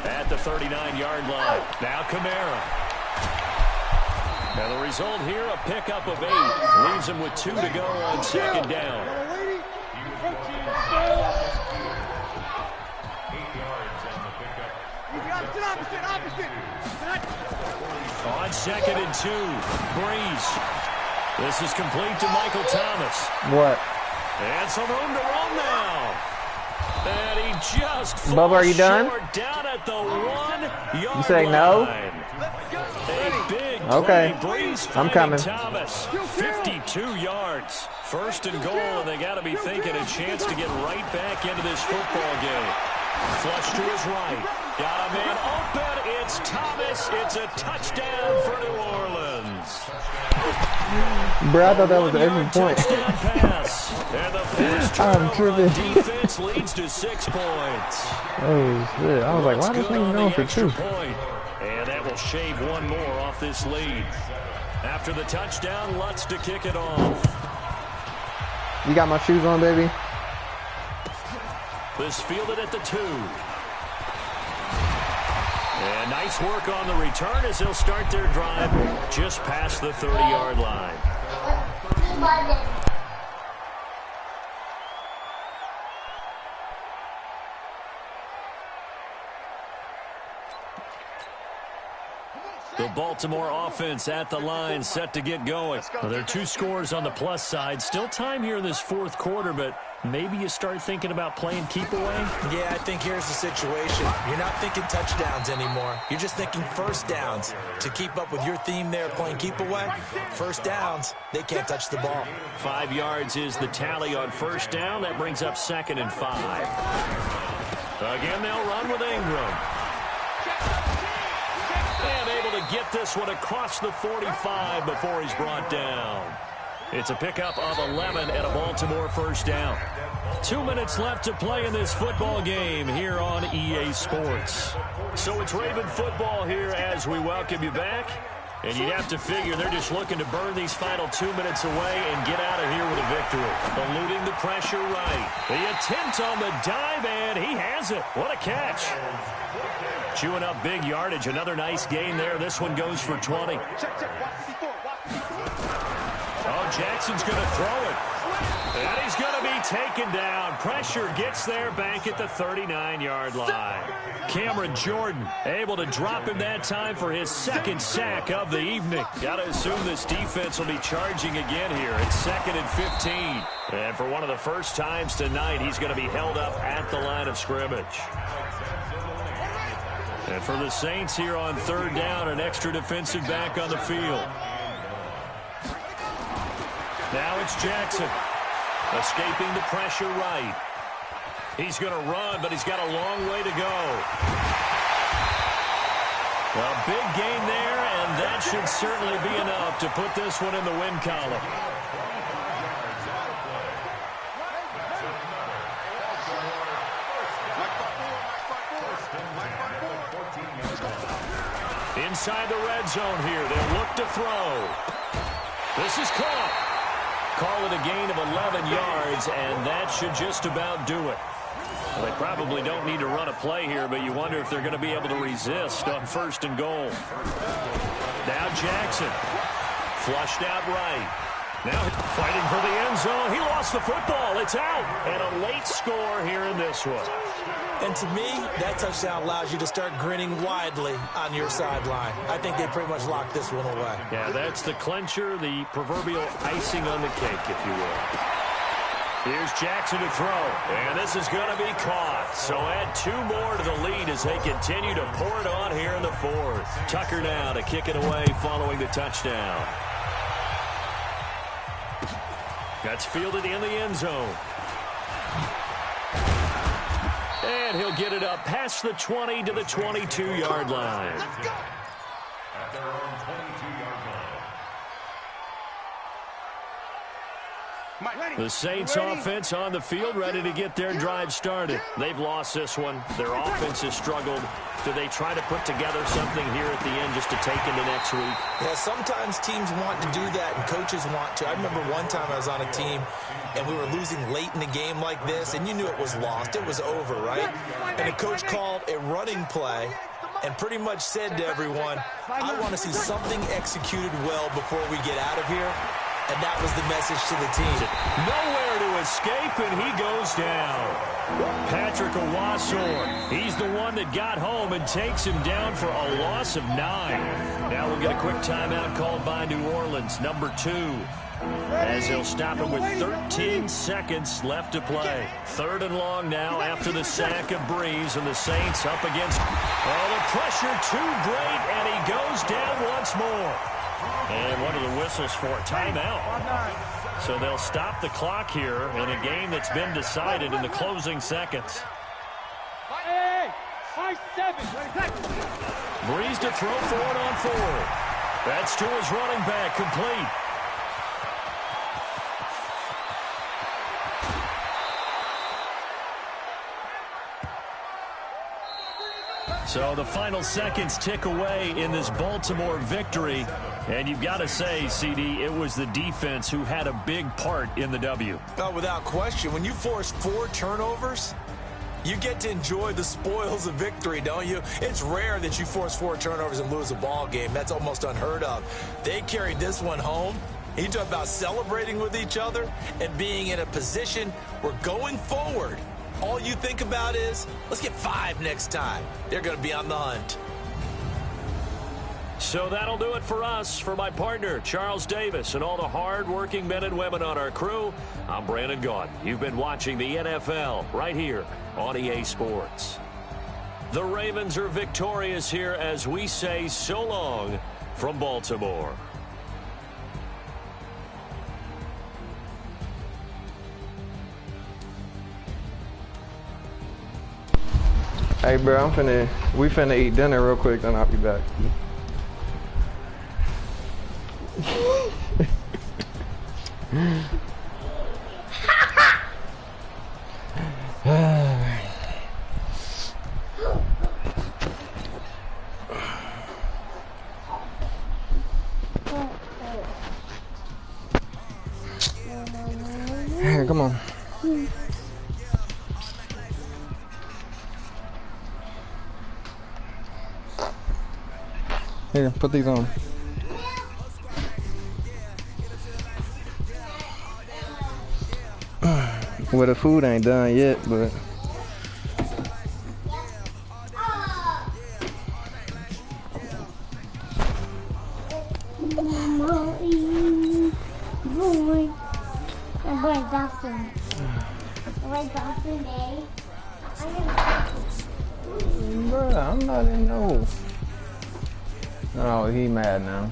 at the 39-yard line. Now Kamara. And the result here, a pickup of 8. Leaves him with 2 to go on 2nd down. 8 yards on the pickup. Opposite. On 2nd and 2, Breeze. This is complete to Michael Thomas. What? And some room to run now. And he just Bubba, are you done? down at the 1-yard You saying no? line. A big Okay. play. Breeze I'm coming. Thomas, 52 yards. 1st and goal, and they got to be thinking a chance to get right back into this football game. Flush to his right. Got a man open. It's Thomas. It's a touchdown for New Orleans. Bro, I thought that was every point. Pass. And the first I'm tripping. defense leads to 6 points. Oh, shit. I was like, why this nigga going for 2? Point. And that will shave 1 more off this lead. After the touchdown, Lutz to kick it off. You got my shoes on, baby? This fielded at the 2. And nice work on the return as they'll start their drive just past the 30-yard line. The Baltimore offense at the line, set to get going. Well, there are 2 scores on the plus side. Still time here in this 4th quarter, but maybe you start thinking about playing keep away? Yeah, I think here's the situation. You're not thinking touchdowns anymore. You're just thinking first downs. To keep up with your theme there, playing keep away, first downs, they can't touch the ball. 5 yards is the tally on 1st down. That brings up 2nd and 5. Again, they'll run with Ingram. And able to get this one across the 45 before he's brought down. It's a pickup of 11 and a Baltimore 1st down. 2 minutes left to play in this football game here on EA Sports. So it's Raven football here as we welcome you back. And you'd have to figure they're just looking to burn these final 2 minutes away and get out of here with a victory. Eluding the pressure right. The attempt on the dive, and he has it. What a catch. Chewing up big yardage. Another nice gain there. This one goes for 20. Oh, Jackson's going to throw it. And he's going to be taken down. Pressure gets there back at the 39-yard line. Cameron Jordan able to drop him that time for his 2nd sack of the evening. Got to assume this defense will be charging again here. It's 2nd and 15. And for one of the first times tonight, he's going to be held up at the line of scrimmage. And for the Saints here on 3rd down, an extra defensive back on the field. Now it's Jackson. Escaping the pressure right. He's going to run, but he's got a long way to go. A big gain there, and that should certainly be enough to put this one in the win column. Inside the red zone here. They'll look to throw. This is caught. Call it a gain of 11 yards, and that should just about do it. Well, they probably don't need to run a play here, but you wonder if they're going to be able to resist on 1st and goal. Now Jackson. Flushed out right. Now fighting for the end zone. He lost the football. It's out. And a late score here in this one. And to me, that touchdown allows you to start grinning widely on your sideline. I think they pretty much locked this one away. Yeah, that's the clincher, the proverbial icing on the cake, if you will. Here's Jackson to throw, and this is going to be caught. So add 2 more to the lead as they continue to pour it on here in the 4th. Tucker now to kick it away following the touchdown. That's fielded in the end zone. And he'll get it up past the 20 to the 22-yard line. At their own 22-yard line. The Saints offense on the field, ready to get their drive started. They've lost this one. Their offense has struggled. Do they try to put together something here at the end just to take into next week? Yeah, sometimes teams want to do that and coaches want to. I remember one time I was on a team and we were losing late in the game like this, and you knew it was lost. It was over, right? And the coach called a running play and pretty much said to everyone, I want to see something executed well before we get out of here. And that was the message to the team. Nowhere to escape, and he goes down. Patrick Owasor, he's the one that got home and takes him down for a loss of 9. Now we'll get a quick timeout called by New Orleans, number 2. As he'll stop it with 13 seconds left to play. 3rd and long now after the sack of Breeze, and the Saints up against... Oh, the pressure too great, and he goes down once more. And one of the whistles for a timeout. So they'll stop the clock here in a game that's been decided in the closing seconds. Breeze to throw for it on 4. That's to his running back, complete. So the final seconds tick away in this Baltimore victory. And you've got to say, CD, it was the defense who had a big part in the W. Oh, without question. When you force 4 turnovers, you get to enjoy the spoils of victory, don't you? It's rare that you force 4 turnovers and lose a ball game. That's almost unheard of. They carried this one home. You talk about celebrating with each other and being in a position where going forward, all you think about is, let's get 5 next time. They're going to be on the hunt. So that'll do it for us. For my partner, Charles Davis, and all the hard-working men and women on our crew, I'm Brandon Gaudin. You've been watching the NFL right here on EA Sports. The Ravens are victorious here as we say so long from Baltimore. Hey, bro, we finna eat dinner real quick, then I'll be back. Here, come on. Here, put these on. Well, the food ain't done yet, but... Bruh, I'm not in no... Oh, he mad now.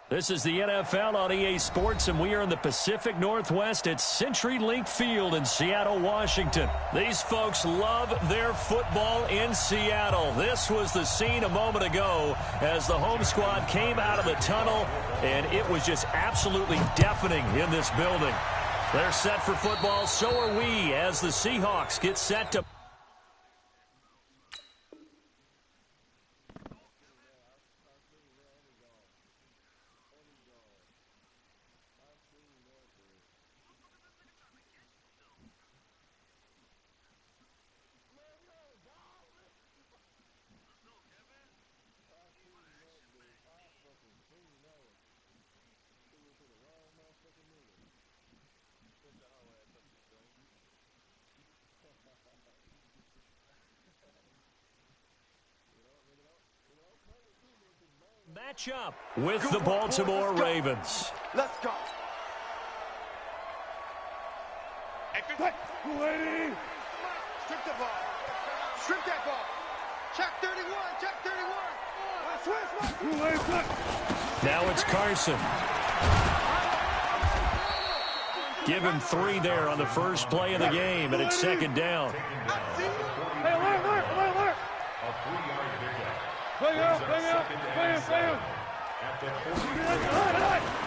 This is the NFL on EA Sports, and we are in the Pacific Northwest at CenturyLink Field in Seattle, Washington. These folks love their football in Seattle. This was the scene a moment ago as the home squad came out of the tunnel, and it was just absolutely deafening in this building. They're set for football, so are we, as the Seahawks get set to... Matchup with the Baltimore Ravens. Let's go. Lady. Strip the ball. Strip that ball. Check 31. Check 31. Now it's Carson. Give him 3 there on the first play of the game, and it's second down. Hey, alert. Play out.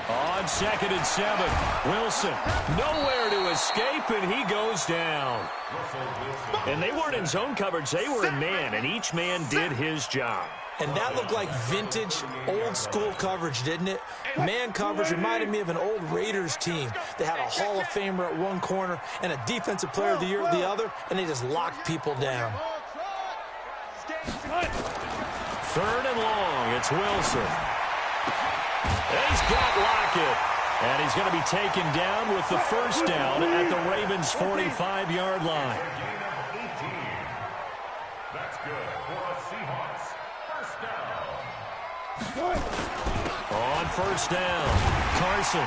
On 2nd and 7, Wilson nowhere to escape, and he goes down. And they weren't in zone coverage, they were in man, and each man did his job. And that looked like vintage, old-school coverage, didn't it? Man coverage reminded me of an old Raiders team. They had a Hall of Famer at one corner and a Defensive Player of the Year at the other, and they just locked people down. 3rd and long, it's Wilson. He's got Lockett, and he's going to be taken down with the first down at the Ravens' 45-yard line. That's good for the Seahawks. First down. On first down, Carson.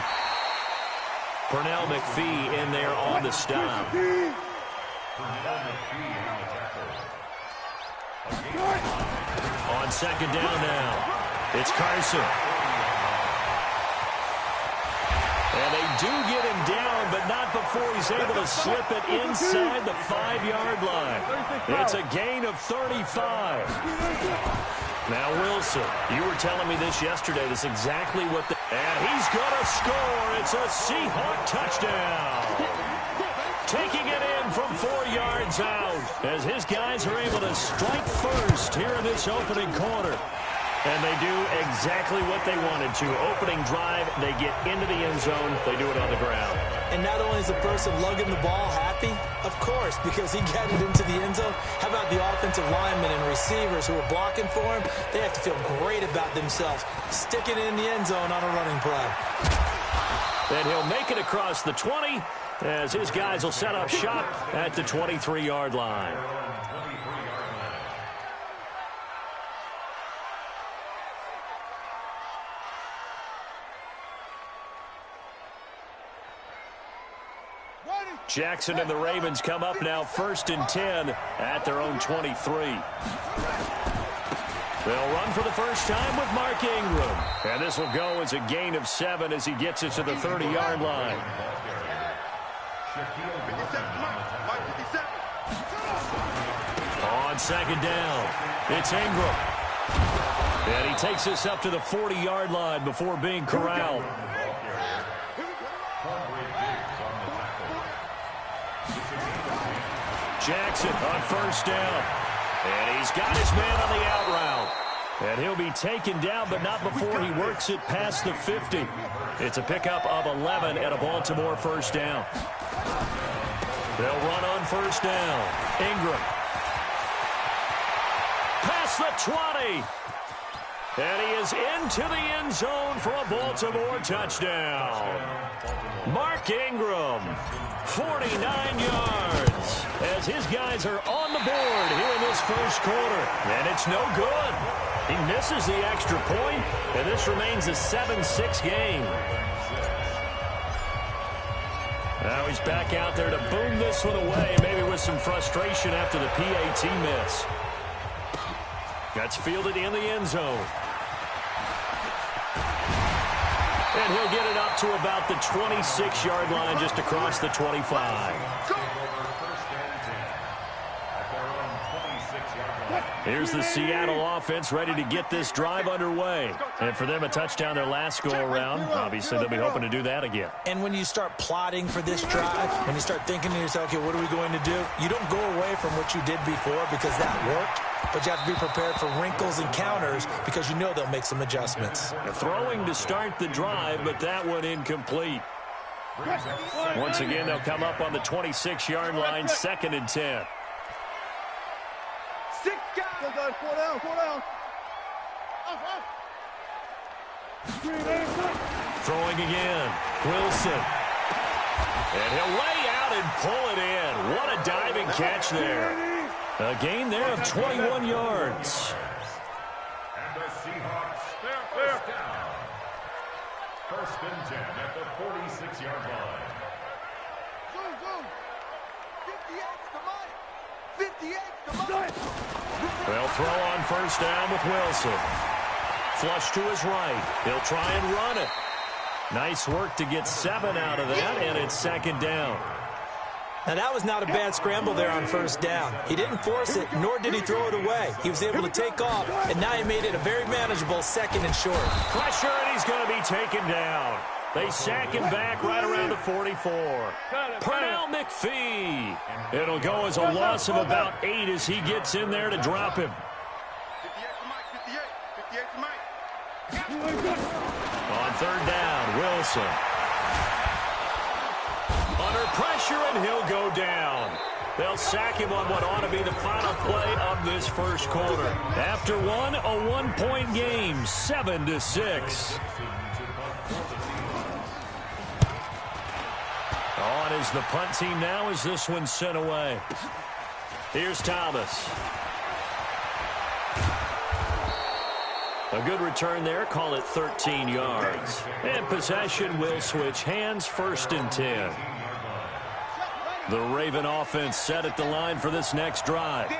Pernell McPhee in there on the stop. On second down now, it's Carson. And they do get him down, but not before he's able to slip it inside the 5-yard line. It's a gain of 35. Now Wilson, you were telling me this yesterday. This is exactly what the... And he's going to score. It's a Seahawk touchdown. Taking it in from 4 yards out as his guys are able to strike first here in this opening quarter. And they do exactly what they wanted to. Opening drive, they get into the end zone. They do it on the ground. And not only is the person lugging the ball happy, of course, because he got it into the end zone. How about the offensive linemen and receivers who are blocking for him? They have to feel great about themselves, sticking it in the end zone on a running play. And he'll make it across the 20 as his guys will set up shop at the 23-yard line. Jackson and the Ravens come up now 1st and 10 at their own 23. They'll run for the first time with Mark Ingram. And this will go as a gain of 7 as he gets it to the 30-yard line. On second down, it's Ingram. And he takes this up to the 40-yard line before being corralled. Jackson on first down. And he's got his man on the out route. And he'll be taken down, but not before he works it past the 50. It's a pickup of 11 and a Baltimore first down. They'll run on first down. Ingram. Past the 20. And he is into the end zone for a Baltimore touchdown. Mark Ingram, 49 yards, as his guys are on the board here in this first quarter. And it's no good. He misses the extra point, and this remains a 7-6 game. Now he's back out there to boom this one away, maybe with some frustration after the PAT miss. That's fielded in the end zone. And he'll get it up to about the 26-yard line, just across the 25. Here's the Seattle offense ready to get this drive underway. And for them, a touchdown their last go-around. Obviously, they'll be hoping to do that again. And when you start plotting for this drive, when you start thinking to yourself, okay, what are we going to do? You don't go away from what you did before because that worked. But you have to be prepared for wrinkles and counters because you know they'll make some adjustments. Throwing to start the drive, but that one incomplete. Once again, they'll come up on the 26-yard line, 2nd and 10. 6 guys. 4 down. Throwing again. Wilson. And he'll lay out and pull it in. What a diving catch there. A gain there of 21 yards. And the Seahawks down. First and 10 at the 46-yard line. Zoom, zoom. 58's the money. 58's the money. They'll throw on first down with Wilson. Flush to his right. He'll try and run it. Nice work to get 7 out of that, and it's second down. Now, that was not a bad scramble there on first down. He didn't force it, nor did he throw it away. He was able to take off, and now he made it a very manageable second and short. Pressure, and he's going to be taken down. They sack him back right around the 44. Pernell McPhee. It'll go as a loss of about 8 as he gets in there to drop him. 58 to Mike. On third down, Wilson. Under pressure, and he'll go down. They'll sack him on what ought to be the final play of this first quarter. After one, a one-point game, 7-6. On is the punt team now as this one's sent away. Here's Thomas. A good return there. Call it 13 yards. And possession will switch hands, first and 10. The Raven offense set at the line for this next drive.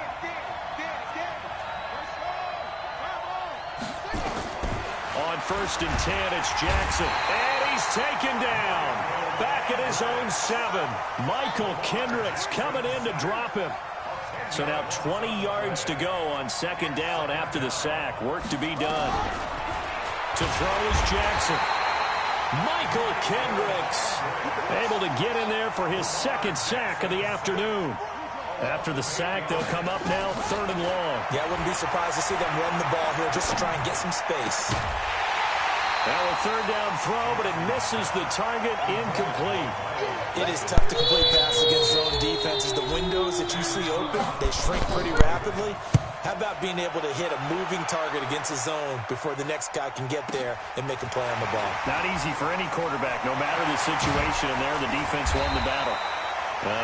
On first and 10, it's Jackson. And he's taken down. Back at his own 7. Michael Kendricks coming in to drop him. So now 20 yards to go on second down after the sack. Work to be done. To throw is Jackson. Michael Kendricks able to get in there for his second sack of the afternoon. After the sack, they'll come up now third and long. Yeah, I wouldn't be surprised to see them run the ball here just to try and get some space. Now a third down throw, but it misses the target, incomplete. It is tough to complete passes against zone defenses. The windows that you see open, they shrink pretty rapidly. How about being able to hit a moving target against a zone before the next guy can get there and make a play on the ball? Not easy for any quarterback. No matter the situation in there, the defense won the battle.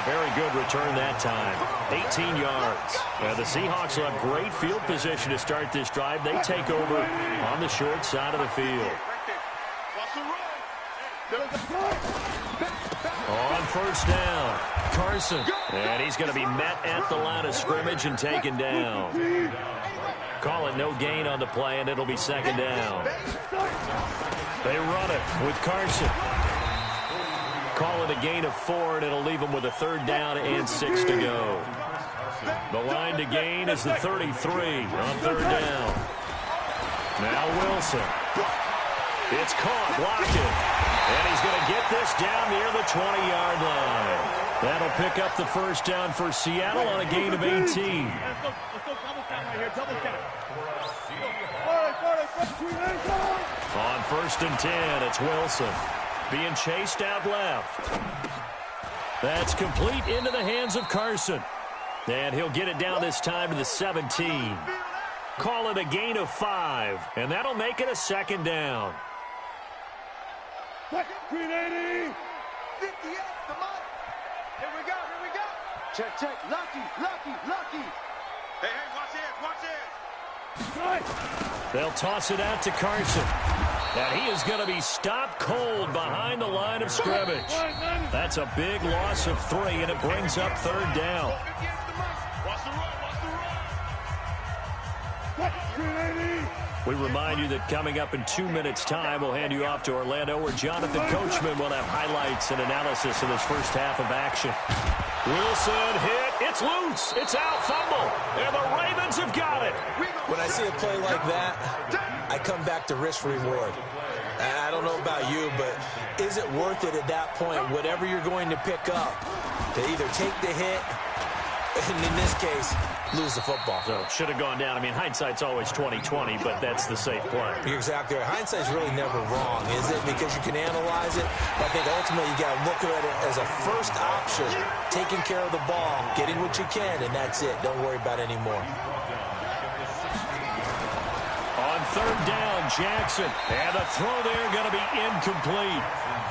Very good return that time. 18 yards. The Seahawks will have great field position to start this drive. They take over on the short side of the field. On first down, Carson. And he's going to be met at the line of scrimmage and taken down. Call it no gain on the play, and it'll be second down. They run it with Carson. Call it a gain of 4, and it'll leave them with a third down and 6 to go. The line to gain is the 33 on third down. Now Wilson. It's caught, blocking. And he's going to get this down near the 20-yard line. That'll pick up the first down for Seattle on a gain of 18. Let's go double count right here, double count. On first and 10, it's Wilson. Being chased out left. That's complete into the hands of Carson. And he'll get it down this time to the 17. Call it a gain of 5. And that'll make it a second down. 380. 58, the money. Here we go, here we go. Check, check. Lucky. Hey, watch it. They'll toss it out to Carson. And he is going to be stopped cold behind the line of scrimmage. That's a big loss of 3, and it brings up third down. We remind you that coming up in 2 minutes' time, we'll hand you off to Orlando, where Jonathan Coachman will have highlights and analysis of this first half of action. Wilson hit. It's loose. It's out. Fumble. And the Ravens have got it. When I see a play like that, I come back to risk-reward. I don't know about you, but is it worth it at that point, whatever you're going to pick up, to either take the hit, and in this case, lose the football? So should have gone down. I mean, hindsight's always 20/20, but that's the safe play. You're exactly right. Hindsight's really never wrong, is it? Because you can analyze it. But I think ultimately you got to look at it as a first option, taking care of the ball, getting what you can, and that's it. Don't worry about it anymore. On third down, Jackson. And the throw there going to be incomplete.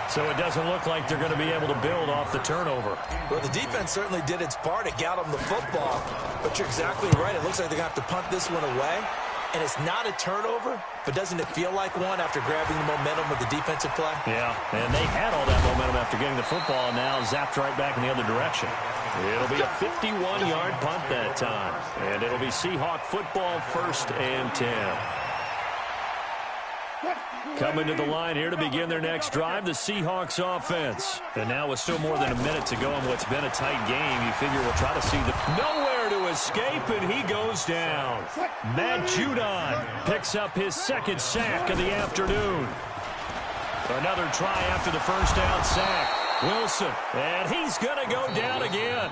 So it doesn't look like they're going to be able to build off the turnover. Well, the defense certainly did its part. It got them the football. But you're exactly right. It looks like they're going to have to punt this one away. and it's not a turnover, but doesn't it feel like one after grabbing the momentum of the defensive play? Yeah, and they had all that momentum after getting the football, and now zapped right back in the other direction. It'll be a 51-yard punt that time, and it'll be Seahawk football, 1st and 10. Coming to the line here to begin their next drive, the Seahawks offense. And now with still more than a minute to go in what's been a tight game, you figure we'll try to see the... Nowhere to escape, and he goes down. Matt Judon picks up his 2nd sack of the afternoon. Another try after the first down sack. Wilson, and he's going to go down again.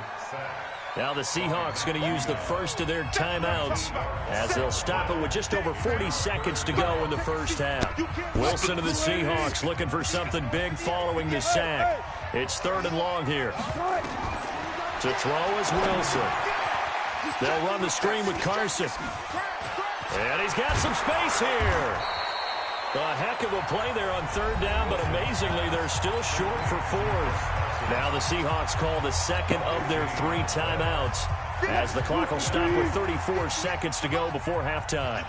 Now the Seahawks going to use the first of their timeouts as they'll stop it with just over 40 seconds to go in the first half. Wilson and the Seahawks looking for something big following the sack. It's 3rd and long here. To throw is Wilson. They'll run the screen with Carson. And he's got some space here. A heck of a play there on 3rd down, but amazingly they're still short for 4th. Now the Seahawks call the 2nd of their 3 timeouts as the clock will stop with 34 seconds to go before halftime.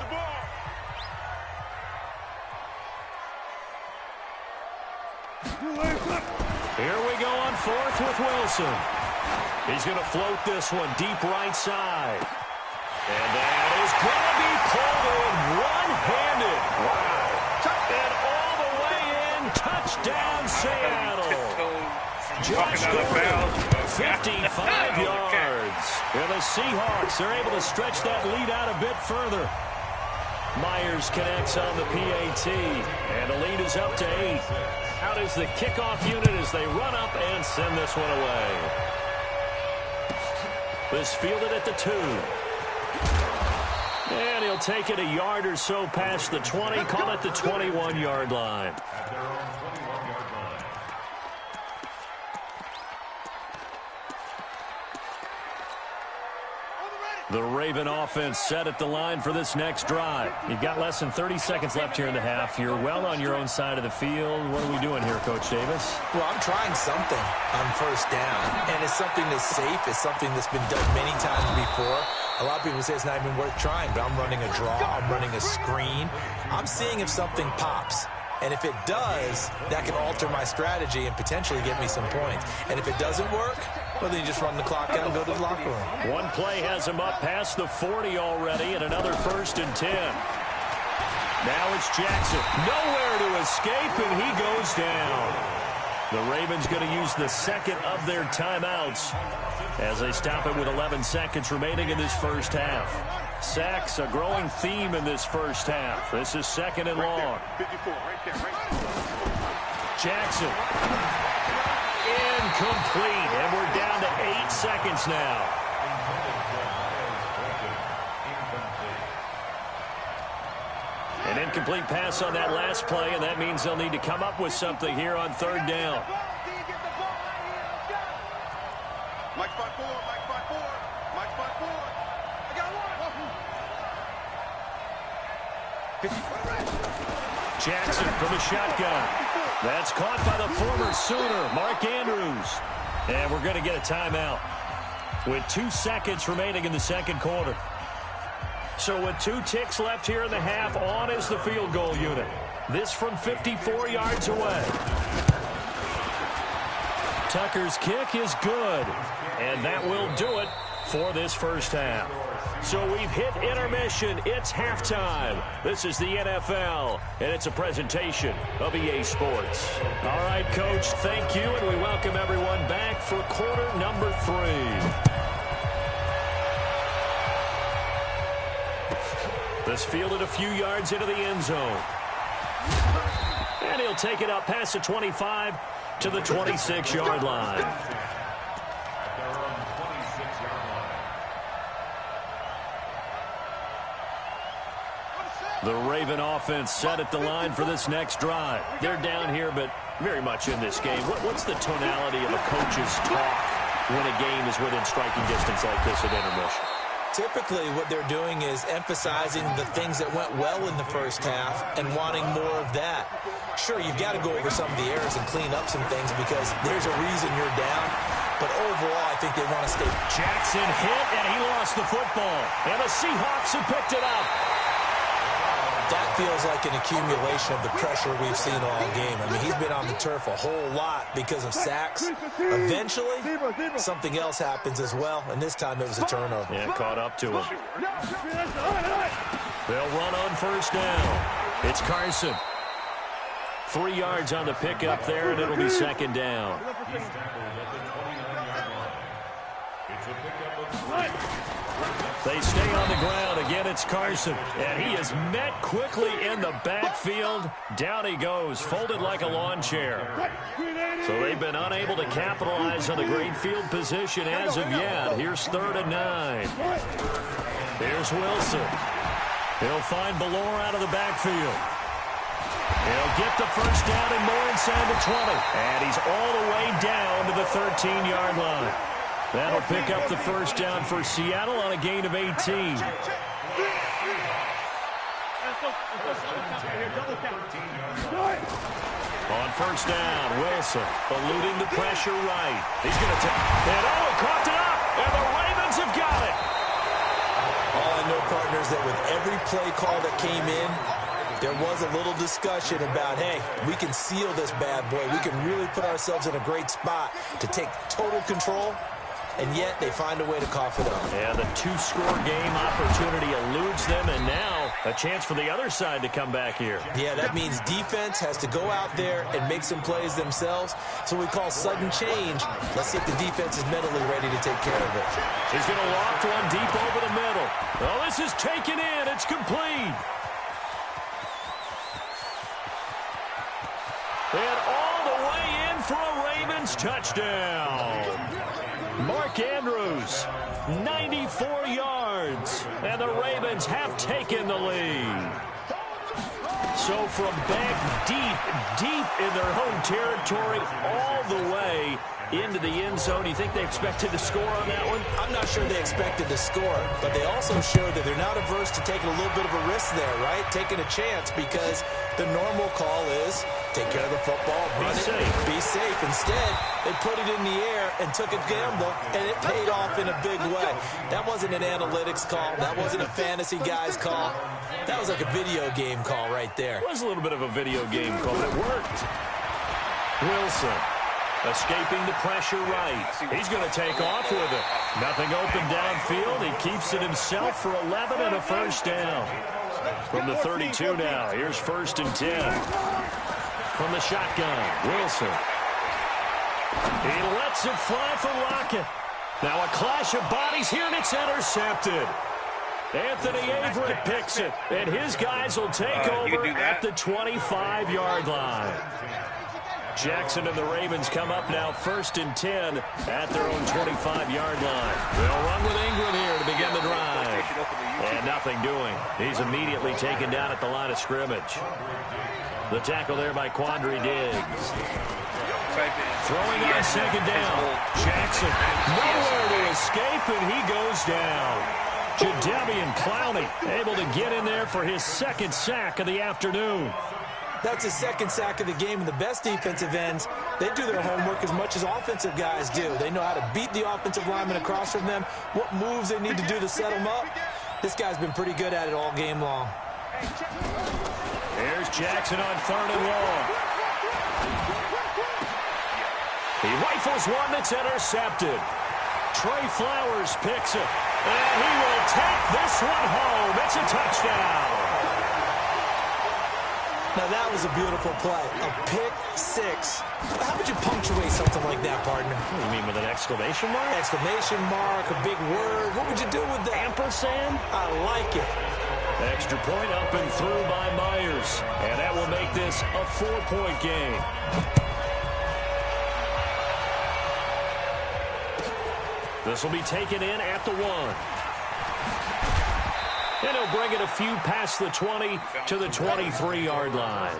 Here we go on 4th with Wilson. He's going to float this one deep right side. And that is going to be pulled in one-handed. Wow. And all the way in, touchdown Seattle. Josh Gordon, 55 yards. And the Seahawks are able to stretch that lead out a bit further. Myers connects on the PAT, and the lead is up to 8. Out is the kickoff unit as they run up and send this one away. This fielded at the 2. And he'll take it a yard or so past the 20, call it the 21-yard line. The Raven offense set at the line for this next drive. You've got less than 30 seconds left here in the half. You're well on your own side of the field. What are we doing here, Coach Davis? Well, I'm trying something on 1st down, and it's something that's safe. It's something that's been done many times before. A lot of people say it's not even worth trying, but I'm running a draw. I'm running a screen. I'm seeing if something pops. And if it does, that can alter my strategy and potentially get me some points. And if it doesn't work, well, then you just run the clock out and go to the locker room. One play has him up past the 40 already, and another 1st and 10. Now it's Jackson. Nowhere to escape, and he goes down. The Ravens going to use the 2nd of their timeouts as they stop it with 11 seconds remaining in this first half. Sacks, a growing theme in this first half. This is 2nd and long. Jackson. Incomplete, and we're down to 8 seconds now. An incomplete pass on that last play, and that means they'll need to come up with something here on 3rd down. Mike spot 4, Mike spot 4, Mike spot 4. I got one. Jackson from the shotgun. That's caught by the former Sooner, Mark Andrews. And we're going to get a timeout with 2 seconds remaining in the 2nd quarter. So with 2 ticks left here in the half, on is the field goal unit. This from 54 yards away. Tucker's kick is good. And that will do it for this first half. So we've hit intermission. It's halftime. This is the NFL, and it's a presentation of EA Sports. All right, Coach, thank you, and we welcome everyone back for quarter number 3. This fielded a few yards into the end zone. And he'll take it up past the 25 to the 26-yard line. The Raven offense set at the line for this next drive. They're down here, but very much in this game. What's the tonality of a coach's talk when a game is within striking distance like this at intermission? Typically, what they're doing is emphasizing the things that went well in the first half and wanting more of that. Sure, you've got to go over some of the errors and clean up some things because there's a reason you're down. But overall, I think they want to stay. Jackson hit, and he lost the football. And the Seahawks have picked it up. That feels like an accumulation of the pressure we've seen all game. I mean, he's been on the turf a whole lot because of sacks. Eventually, something else happens as well, and this time it was a turnover. Yeah, caught up to him. They'll run on first down. It's Carson. 3 yards on the pickup there, and it'll be second down. They stay on the ground. Again, it's Carson. And he is met quickly in the backfield. Down he goes, folded like a lawn chair. So they've been unable to capitalize on the great field position as of yet. Here's 3rd and 9. Here's Wilson. He'll find Ballore out of the backfield. He'll get the first down and more inside the 20. And he's all the way down to the 13-yard line. That'll pick up the first down for Seattle on a gain of 18. On first down, Wilson eluding the pressure right. He's going to take it. Oh, coughed it up, and the Ravens have got it. All I know, partners, that with every play call that came in, there was a little discussion about, hey, we can seal this bad boy. We can really put ourselves in a great spot to take total control. And yet they find a way to cough it up. Yeah, the 2-score game opportunity eludes them, and now a chance for the other side to come back here. Yeah, that means defense has to go out there and make some plays themselves. So we call sudden change. Let's see if the defense is mentally ready to take care of it. He's going to loft one deep over the middle. Oh, this is taken in. It's complete. And all the way in for a Ravens touchdown. Mark Andrews, 94 yards, and the Ravens have taken the lead. So from back deep in their home territory, all the way into the end zone. You think they expected to score on that one? I'm not sure they expected to score, but they also showed that they're not averse to taking a little bit of a risk there, right? Taking a chance, because the normal call is take care of the football, run it, be safe. Instead, they put it in the air and took a gamble, and it paid off in a big way. That wasn't an analytics call. That wasn't a fantasy guy's call. That was like a video game call right there. It was a little bit of a video game call. It worked. Wilson escaping the pressure right. He's going to take off with it. Nothing open downfield. He keeps it himself for 11 and a first down. From the 32 now. Here's 1st and 10. From the shotgun, Wilson. He lets it fly for Lockett. Now a clash of bodies here, and it's intercepted. Anthony Averett picks it, and his guys will take over at the 25-yard line. Jackson and the Ravens come up now 1st and 10 at their own 25-yard line. They'll run with Ingram here to begin the drive. And nothing doing. He's immediately taken down at the line of scrimmage. The tackle there by Quandre Diggs. Throwing on 2nd down. Jackson nowhere to escape, and he goes down. Jadeveon Clowney able to get in there for his 2nd sack of the afternoon. That's his 2nd sack of the game, and the best defensive ends, they do their homework as much as offensive guys do. They know how to beat the offensive lineman across from them, what moves they need to do to set them up. This guy's been pretty good at it all game long. Here's Jackson on 3rd and long. He rifles one that's intercepted. Trey Flowers picks it, and he will take this one home. It's a touchdown. Now, that was a beautiful play. A pick six. How would you punctuate something like that, partner? What do you mean, with an exclamation mark? Exclamation mark, a big word. What would you do with that? Ampersand? I like it. Extra point up and through by Myers. And that will make this a 4-point game. This will be taken in at the 1. And he'll bring it a few past the 20 to the 23-yard line.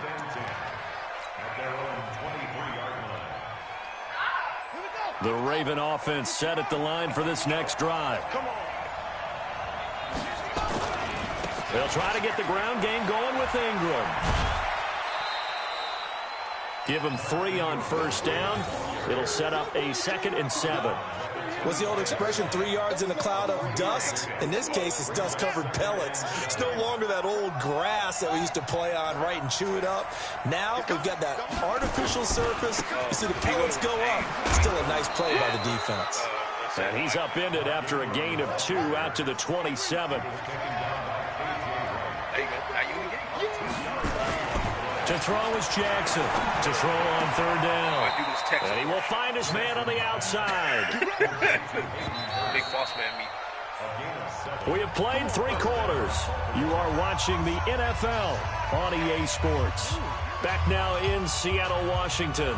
The Raven offense set at the line for this next drive. They'll try to get the ground game going with Ingram. Give him 3 on 1st down. It'll set up a 2nd and 7. What's the old expression, 3 yards in a cloud of dust? In this case, it's dust-covered pellets. It's no longer that old grass that we used to play on, right, and chew it up. Now we've got that artificial surface. You see the pellets go up. Still a nice play by the defense. And he's upended after a gain of 2 out to the 27. To throw is Jackson. To throw on 3rd down. And he will find his man on the outside. Big boss man meet. We have played 3 quarters. You are watching the NFL on EA Sports. Back now in Seattle, Washington.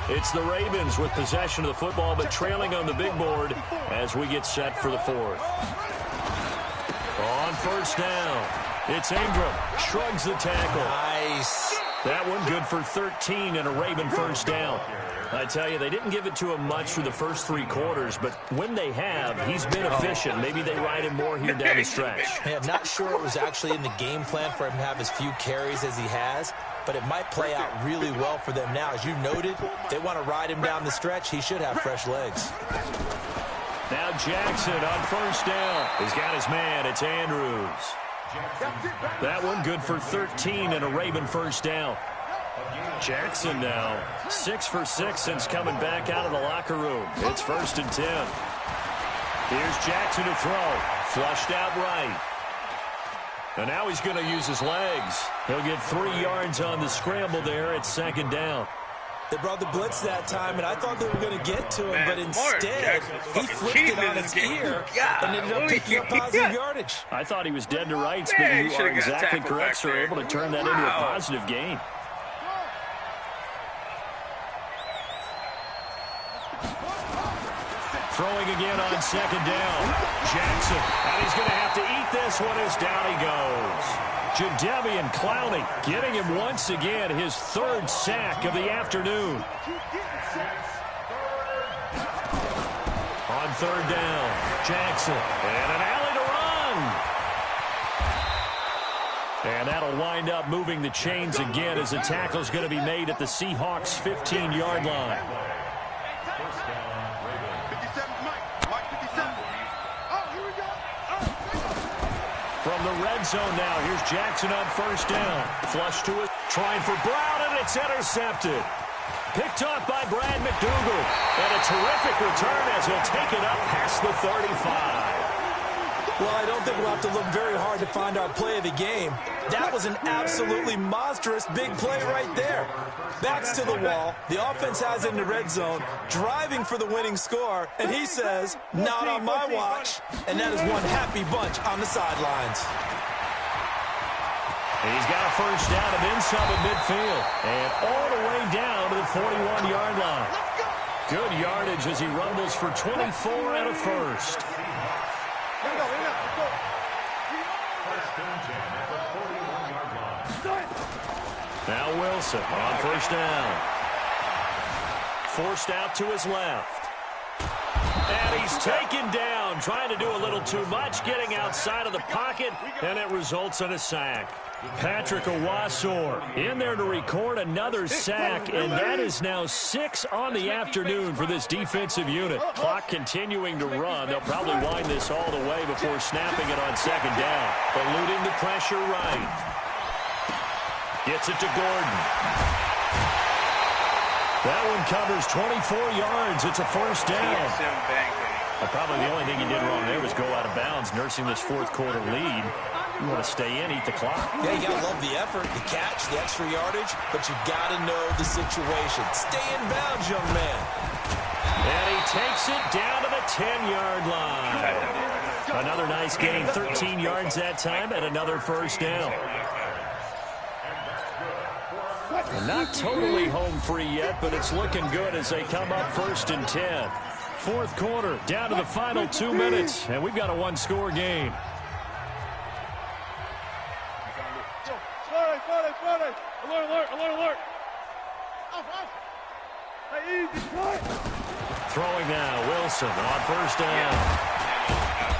It's the Ravens with possession of the football, but trailing on the big board as we get set for the 4th. On 1st down, it's Ingram. Shrugs the tackle. Nice. That one good for 13 and a Raven 1st down. I tell you, they didn't give it to him much for the first 3 quarters, but when they have, he's been efficient. Maybe they ride him more here down the stretch. Hey, I'm not sure it was actually in the game plan for him to have as few carries as he has, but it might play out really well for them now. As you noted, they want to ride him down the stretch. He should have fresh legs. Now Jackson on 1st down. He's got his man. It's Andrews. That one good for 13 and a Raven 1st down. Jackson now 6 for 6 since coming back out of the locker room. It's 1st and 10. Here's Jackson to throw. Flushed out right. And now he's going to use his legs. He'll get 3 yards on the scramble there at 2nd down. They brought the blitz that time, and I thought they were going to get to him, but instead, he flipped it on its ear and ended up picking up positive yardage. I thought he was dead to rights, but you are exactly correct, sir. Able to turn that into a positive gain. Throwing again on 2nd down. Jackson, and he's going to have to eat this one as down he goes. Jadeveon Clowney getting him once again his 3rd sack of the afternoon. On 3rd down, Jackson, and an alley to run. And that'll wind up moving the chains again as the tackle's going to be made at the Seahawks' 15-yard line. From the red zone now, here's Jackson on 1st down. Flush to it, trying for Brown, and it's intercepted. Picked off by Brad McDougal. And a terrific return as he'll take it up past the 35. Well, I don't think we'll have to look very hard to find our play of the game. That was an absolutely monstrous big play right there. Backs to the wall. The offense has it in the red zone, driving for the winning score. And he says, not on my watch. And that is one happy bunch on the sidelines. He's got a 1st down and then some at midfield. And all the way down to the 41-yard line. Good yardage as he rumbles for 24 and a 1st. Now Wilson on 1st down. Forced out to his left. And he's taken down, trying to do a little too much, getting outside of the pocket, and it results in a sack. Patrick Owasor in there to record another sack, and that is now 6 on the afternoon for this defensive unit. Clock continuing to run. They'll probably wind this all the way before snapping it on 2nd down. Eluding the pressure right. Gets it to Gordon. That one covers 24 yards. It's a 1st down. Probably the only thing he did wrong there was go out of bounds, nursing this 4th quarter lead. You want to stay in, eat the clock. Yeah, you got to love the effort, the catch, the extra yardage, but you got to know the situation. Stay in bounds, young man. And he takes it down to the 10-yard line. Another nice gain, 13 yards that time, and another 1st down. Not totally home free yet, but it's looking good as they come up 1st and 10. 4th quarter, down to the final 2 minutes, and we've got a 1-score game. Alert. Throwing now, Wilson on 1st down.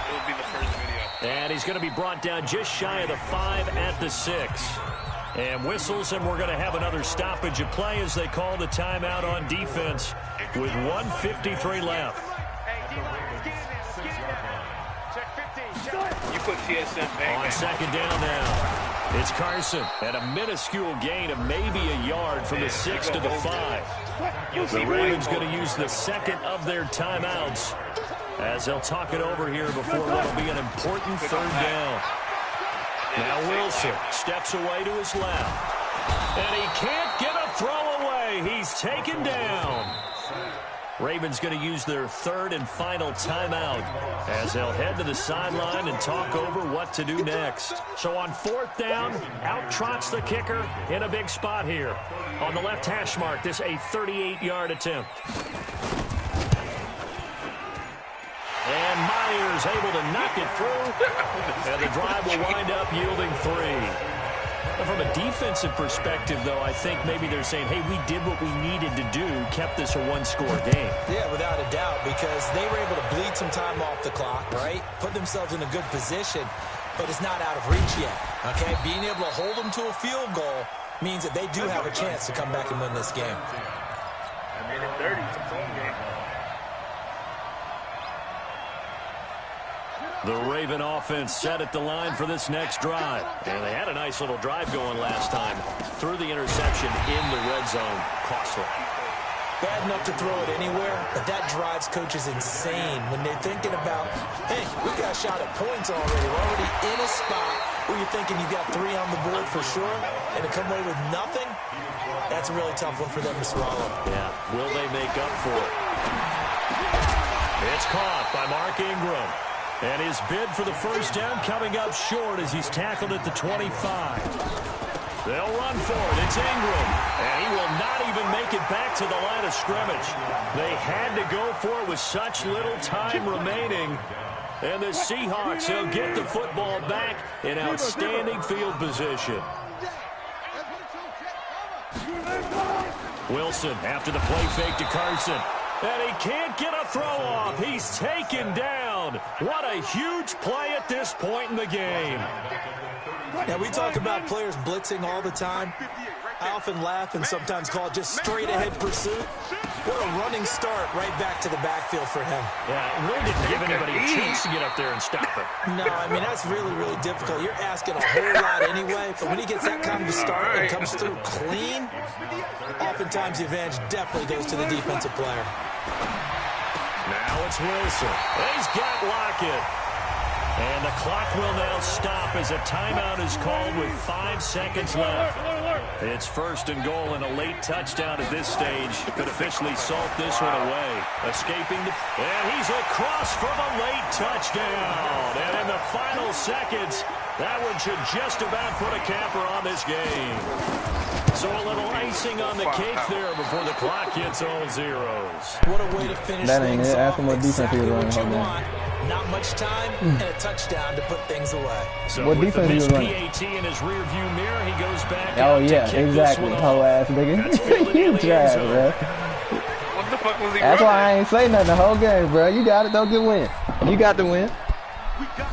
It would be the first video. And he's going to be brought down just shy of the 5 at the 6. And whistles, and we're going to have another stoppage of play as they call the timeout on defense with 1:53 left. put TSM back. On second down now, it's Carson at a minuscule gain of maybe a yard from the 6 to the 5. The Ravens going to use the second of their timeouts as they'll talk it over here before what'll be an important third down. Now Wilson steps away to his left. And he can't get a throw away. He's taken down. Ravens going to use their third and final timeout as they'll head to the sideline and talk over what to do next. So on fourth down, out trots the kicker in a big spot here. On the left hash mark, this a 38-yard attempt. And Myers able to knock it through. And the drive will wind up yielding 3. From a defensive perspective, though, I think maybe they're saying, hey, we did what we needed to do, kept this a one-score game. Yeah, without a doubt, because they were able to bleed some time off the clock, right? Put themselves in a good position, but it's not out of reach yet, okay? Being able to hold them to a field goal means that they do have a chance to come back and win this game. I made it 30. It's a phone game. The Raven offense set at the line for this next drive. And they had a nice little drive going last time. Threw the interception in the red zone. Costly. Bad enough to throw it anywhere, but that drives coaches insane when they're thinking about, hey, we got a shot at points already. We're already in a spot where you're thinking you got 3 on the board for sure, and to come away with nothing, that's a really tough one for them to swallow. Yeah, will they make up for it? It's caught by Mark Ingram. And his bid for the first down coming up short as he's tackled at the 25. They'll run for it. It's Ingram. And he will not even make it back to the line of scrimmage. They had to go for it with such little time remaining. And the Seahawks will get the football back in outstanding field position. Wilson after the play fake to Carson. And he can't get a throw off. He's taken down. What a huge play at this point in the game. Now, we talk about players blitzing all the time. I often laugh and sometimes call it just straight-ahead pursuit. What a running start right back to the backfield for him. Yeah, it really didn't give anybody a chance to get up there and stop it. No, I mean, that's really, really difficult. You're asking a whole lot anyway, but when he gets that kind of a start and comes through clean, oftentimes the advantage definitely goes to the defensive player. Now it's Wilson. He's got Lockett. And the clock will now stop as a timeout is called with 5 seconds left. It's first and goal and a late touchdown at this stage. Could officially salt this one away. Escaping the... And he's across for the late touchdown. And in the final seconds, that one should just about put a capper on this game. So a little icing on the cake there before the clock hits all zeros. What a way to finish that ain't things it. Ask him what defense he was running. Not much time and a touchdown to put things away. So what defense he was running? PAT in his rear view mirror, he goes back. Oh yeah, exactly. Whole ass nigga. You trash, bro. What the fuck was he That's running? why I ain't say nothing the whole game, bro. You got it. Don't get win. You got the win.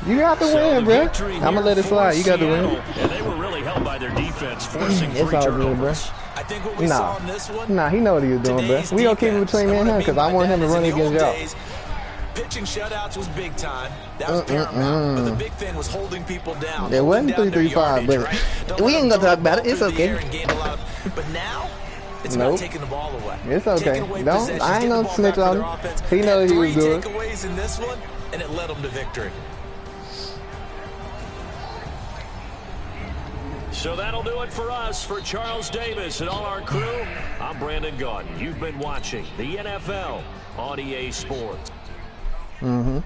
You got the win, bro. I'm gonna let it slide. You got the win. And they were really held by their defense, forcing it's 3 all good, bro. turnovers. I think what we saw in this one. Nah, he know what he was doing, bro. We gonna keep it between me and him because I want him to run against y'all. Pitching shutouts was big time. That was paramount. But the big thing was holding people down. It wasn't 3-3-5, but right? we ain't gonna talk about it. It's okay. But now, it's about taking the ball away. It's okay. Don't. I ain't gonna snitch on him. He knows he was good. 3 takeaways in this one, and it led them to victory. So that'll do it for us. For Charles Davis and all our crew, I'm Brandon Gaudin. You've been watching the NFL on EA Sports. Mm-hmm.